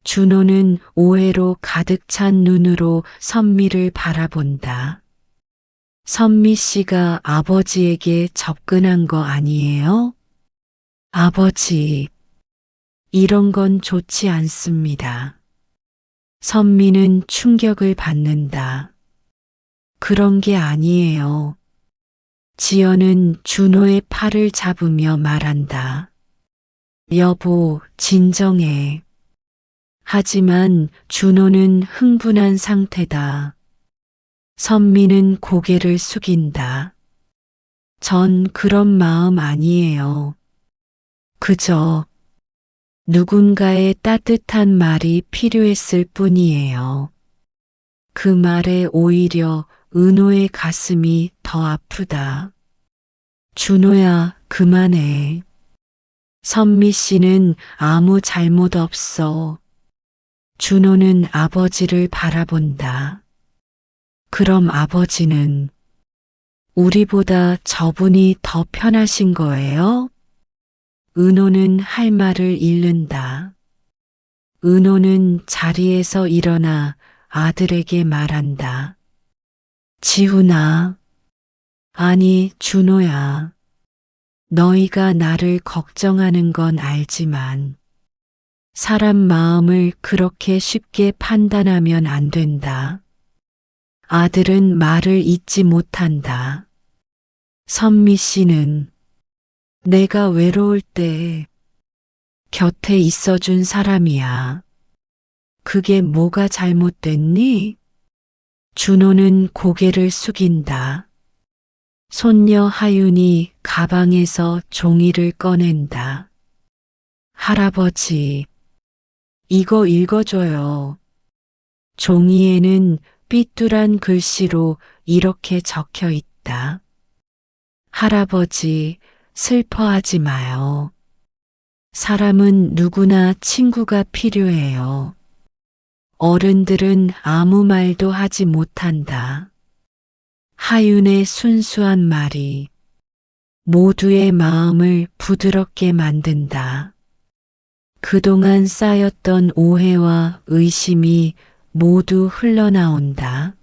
준호는 오해로 가득 찬 눈으로 선미를 바라본다. 선미 씨가 아버지에게 접근한 거 아니에요? 아버지, 이런 건 좋지 않습니다. 선미는 충격을 받는다. 그런 게 아니에요. 지연은 준호의 팔을 잡으며 말한다. 여보, 진정해. 하지만 준호는 흥분한 상태다. 선미는 고개를 숙인다. 전 그런 마음 아니에요. 그저 누군가의 따뜻한 말이 필요했을 뿐이에요. 그 말에 오히려 은호의 가슴이 더 아프다. 준호야, 그만해. 선미 씨는 아무 잘못 없어. 준호는 아버지를 바라본다. 그럼 아버지는 우리보다 저분이 더 편하신 거예요? 은호는 할 말을 잃는다. 은호는 자리에서 일어나 아들에게 말한다. 지훈아, 아니 준호야. 너희가 나를 걱정하는 건 알지만 사람 마음을 그렇게 쉽게 판단하면 안 된다. 아들은 말을 잇지 못한다. 선미 씨는 내가 외로울 때 곁에 있어준 사람이야. 그게 뭐가 잘못됐니? 준호는 고개를 숙인다. 손녀 하윤이 가방에서 종이를 꺼낸다. 할아버지, 이거 읽어줘요. 종이에는 삐뚤한 글씨로 이렇게 적혀 있다. 할아버지, 슬퍼하지 마요. 사람은 누구나 친구가 필요해요. 어른들은 아무 말도 하지 못한다. 하윤의 순수한 말이 모두의 마음을 부드럽게 만든다. 그동안 쌓였던 오해와 의심이 모두 흘러나온다.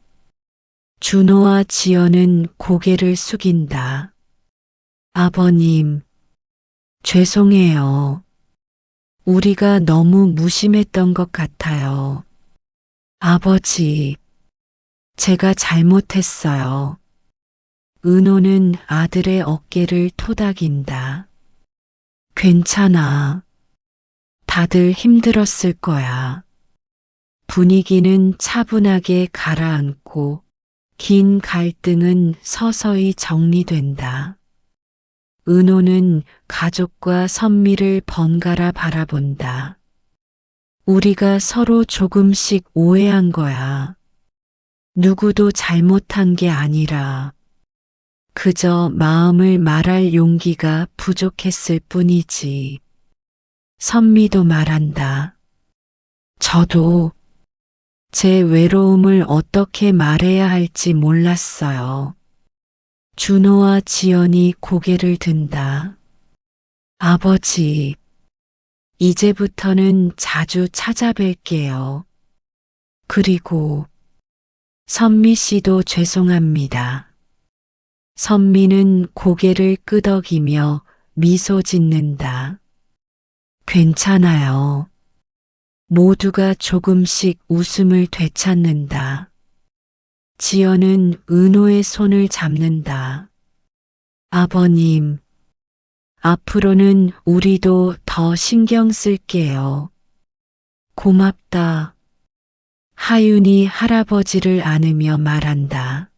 준호와 지연은 고개를 숙인다. 아버님, 죄송해요. 우리가 너무 무심했던 것 같아요. 아버지, 제가 잘못했어요. 은호는 아들의 어깨를 토닥인다. 괜찮아. 다들 힘들었을 거야. 분위기는 차분하게 가라앉고 긴 갈등은 서서히 정리된다. 은호는 가족과 선미를 번갈아 바라본다. 우리가 서로 조금씩 오해한 거야. 누구도 잘못한 게 아니라 그저 마음을 말할 용기가 부족했을 뿐이지. 선미도 말한다. 저도 제 외로움을 어떻게 말해야 할지 몰랐어요. 준호와 지연이 고개를 든다. 아버지, 이제부터는 자주 찾아뵐게요. 그리고 선미 씨도 죄송합니다. 선미는 고개를 끄덕이며 미소 짓는다. 괜찮아요. 모두가 조금씩 웃음을 되찾는다. 지연은 은호의 손을 잡는다. 아버님, 앞으로는 우리도 더 신경 쓸게요. 고맙다. 하윤이 할아버지를 안으며 말한다.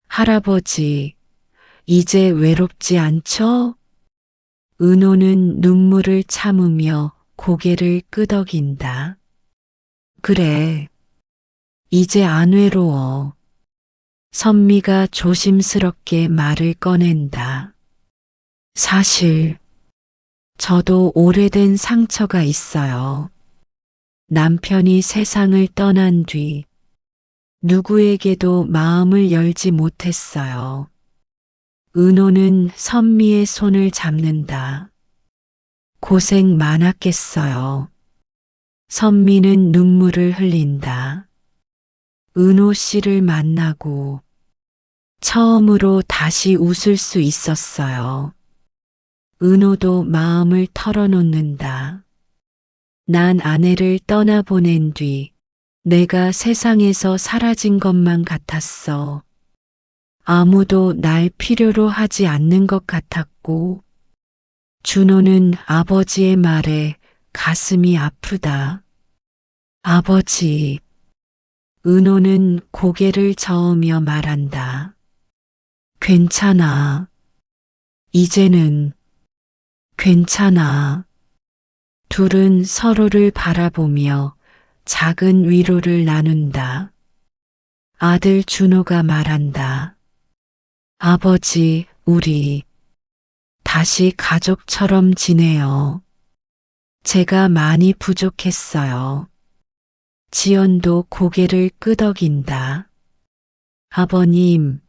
할아버지, 이제 외롭지 않죠? 은호는 눈물을 참으며 고개를 끄덕인다. 그래, 이제 안 외로워. 선미가 조심스럽게 말을 꺼낸다. 사실, 저도 오래된 상처가 있어요. 남편이 세상을 떠난 뒤 누구에게도 마음을 열지 못했어요. 은호는 선미의 손을 잡는다. 고생 많았겠어요. 선미는 눈물을 흘린다. 은호 씨를 만나고 처음으로 다시 웃을 수 있었어요. 은호도 마음을 털어놓는다. 난 아내를 떠나보낸 뒤 내가 세상에서 사라진 것만 같았어. 아무도 날 필요로 하지 않는 것 같았고, 준호는 아버지의 말에 가슴이 아프다. 아버지, 은호는 고개를 저으며 말한다. 괜찮아. 이제는 괜찮아. 둘은 서로를 바라보며 작은 위로를 나눈다. 아들 준호가 말한다. 아버지, 우리 다시 가족처럼 지내요. 제가 많이 부족했어요. 지연도 고개를 끄덕인다. 아버님,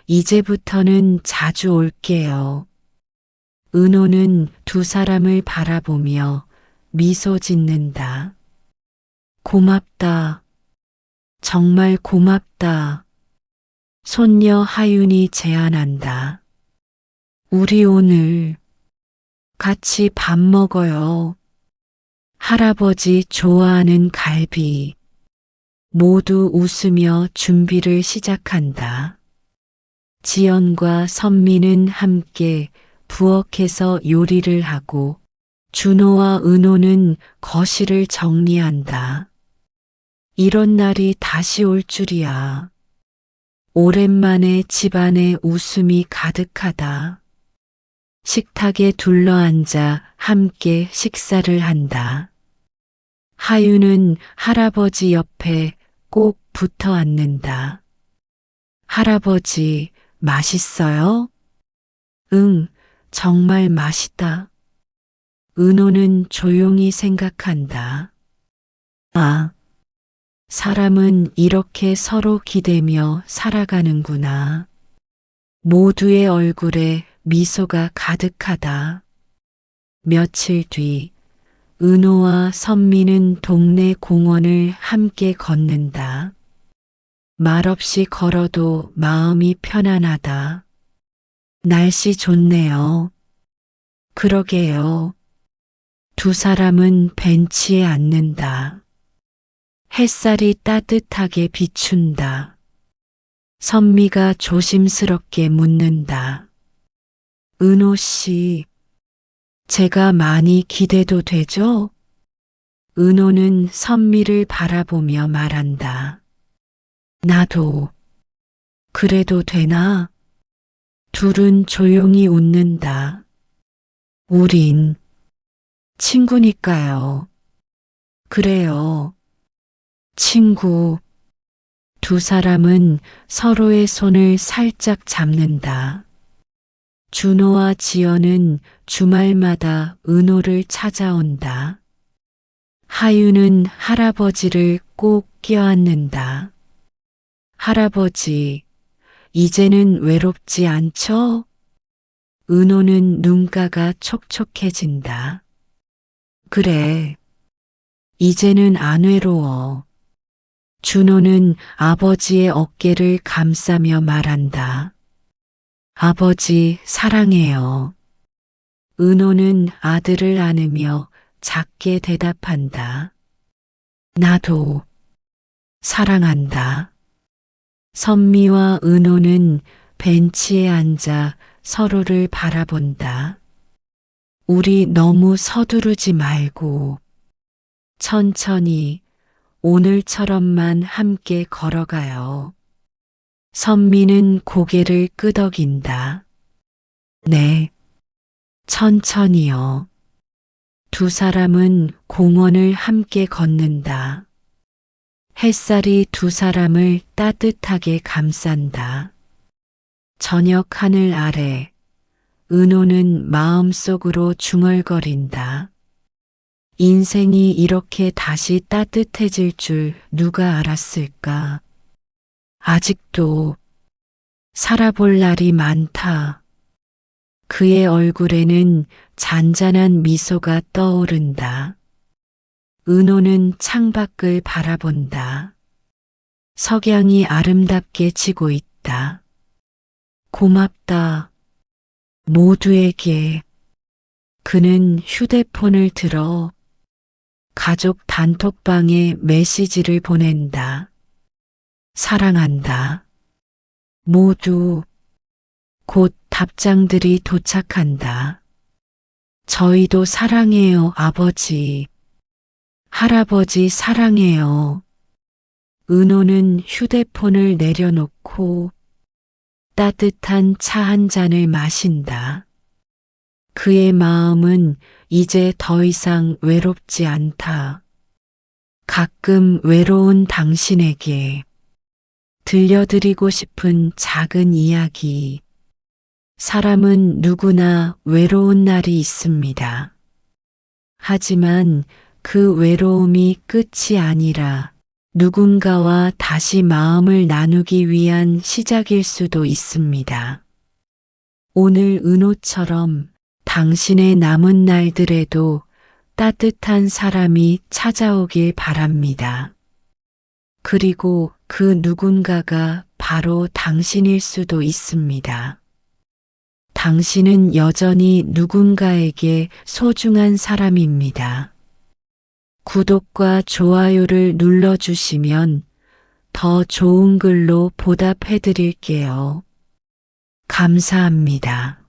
이제부터는 자주 올게요. 은호는 두 사람을 바라보며 미소 짓는다. 고맙다. 정말 고맙다. 손녀 하윤이 제안한다. 우리 오늘 같이 밥 먹어요. 할아버지 좋아하는 갈비. 모두 웃으며 준비를 시작한다. 지연과 선미는 함께 부엌에서 요리를 하고 준호와 은호는 거실을 정리한다. 이런 날이 다시 올 줄이야. 오랜만에 집안에 웃음이 가득하다. 식탁에 둘러앉아 함께 식사를 한다. 하윤은 할아버지 옆에 꼭 붙어 앉는다. 할아버지, 맛있어요? 응, 정말 맛있다. 은호는 조용히 생각한다. 아, 사람은 이렇게 서로 기대며 살아가는구나. 모두의 얼굴에 미소가 가득하다. 며칠 뒤, 은호와 선미는 동네 공원을 함께 걷는다. 말없이 걸어도 마음이 편안하다. 날씨 좋네요. 그러게요. 두 사람은 벤치에 앉는다. 햇살이 따뜻하게 비춘다. 선미가 조심스럽게 묻는다. 은호 씨, 제가 많이 기대도 되죠? 은호는 선미를 바라보며 말한다. 나도. 그래도 되나? 둘은 조용히 웃는다. 우린 친구니까요. 그래요. 친구. 두 사람은 서로의 손을 살짝 잡는다. 준호와 지연은 주말마다 은호를 찾아온다. 하윤은 할아버지를 꼭 껴안는다. 할아버지, 이제는 외롭지 않죠? 은호는 눈가가 촉촉해진다. 그래, 이제는 안 외로워. 준호는 아버지의 어깨를 감싸며 말한다. 아버지 사랑해요. 은호는 아들을 안으며 작게 대답한다. 나도 사랑한다. 선미와 은호는 벤치에 앉아 서로를 바라본다. 우리 너무 서두르지 말고 천천히 오늘처럼만 함께 걸어가요. 선미는 고개를 끄덕인다. 네, 천천히요. 두 사람은 공원을 함께 걷는다. 햇살이 두 사람을 따뜻하게 감싼다. 저녁 하늘 아래 은호는 마음속으로 중얼거린다. 인생이 이렇게 다시 따뜻해질 줄 누가 알았을까? 아직도 살아볼 날이 많다. 그의 얼굴에는 잔잔한 미소가 떠오른다. 은호는 창밖을 바라본다. 석양이 아름답게 지고 있다. 고맙다. 모두에게. 그는 휴대폰을 들어 가족 단톡방에 메시지를 보낸다. 사랑한다. 모두. 곧 답장들이 도착한다. 저희도 사랑해요, 아버지. 할아버지 사랑해요. 은호는 휴대폰을 내려놓고 따뜻한 차 한 잔을 마신다. 그의 마음은 이제 더 이상 외롭지 않다. 가끔 외로운 당신에게 들려드리고 싶은 작은 이야기. 사람은 누구나 외로운 날이 있습니다. 하지만 그 외로움이 끝이 아니라 누군가와 다시 마음을 나누기 위한 시작일 수도 있습니다. 오늘 은호처럼 당신의 남은 날들에도 따뜻한 사람이 찾아오길 바랍니다. 그리고 그 누군가가 바로 당신일 수도 있습니다. 당신은 여전히 누군가에게 소중한 사람입니다. 구독과 좋아요를 눌러주시면 더 좋은 글로 보답해 드릴게요. 감사합니다.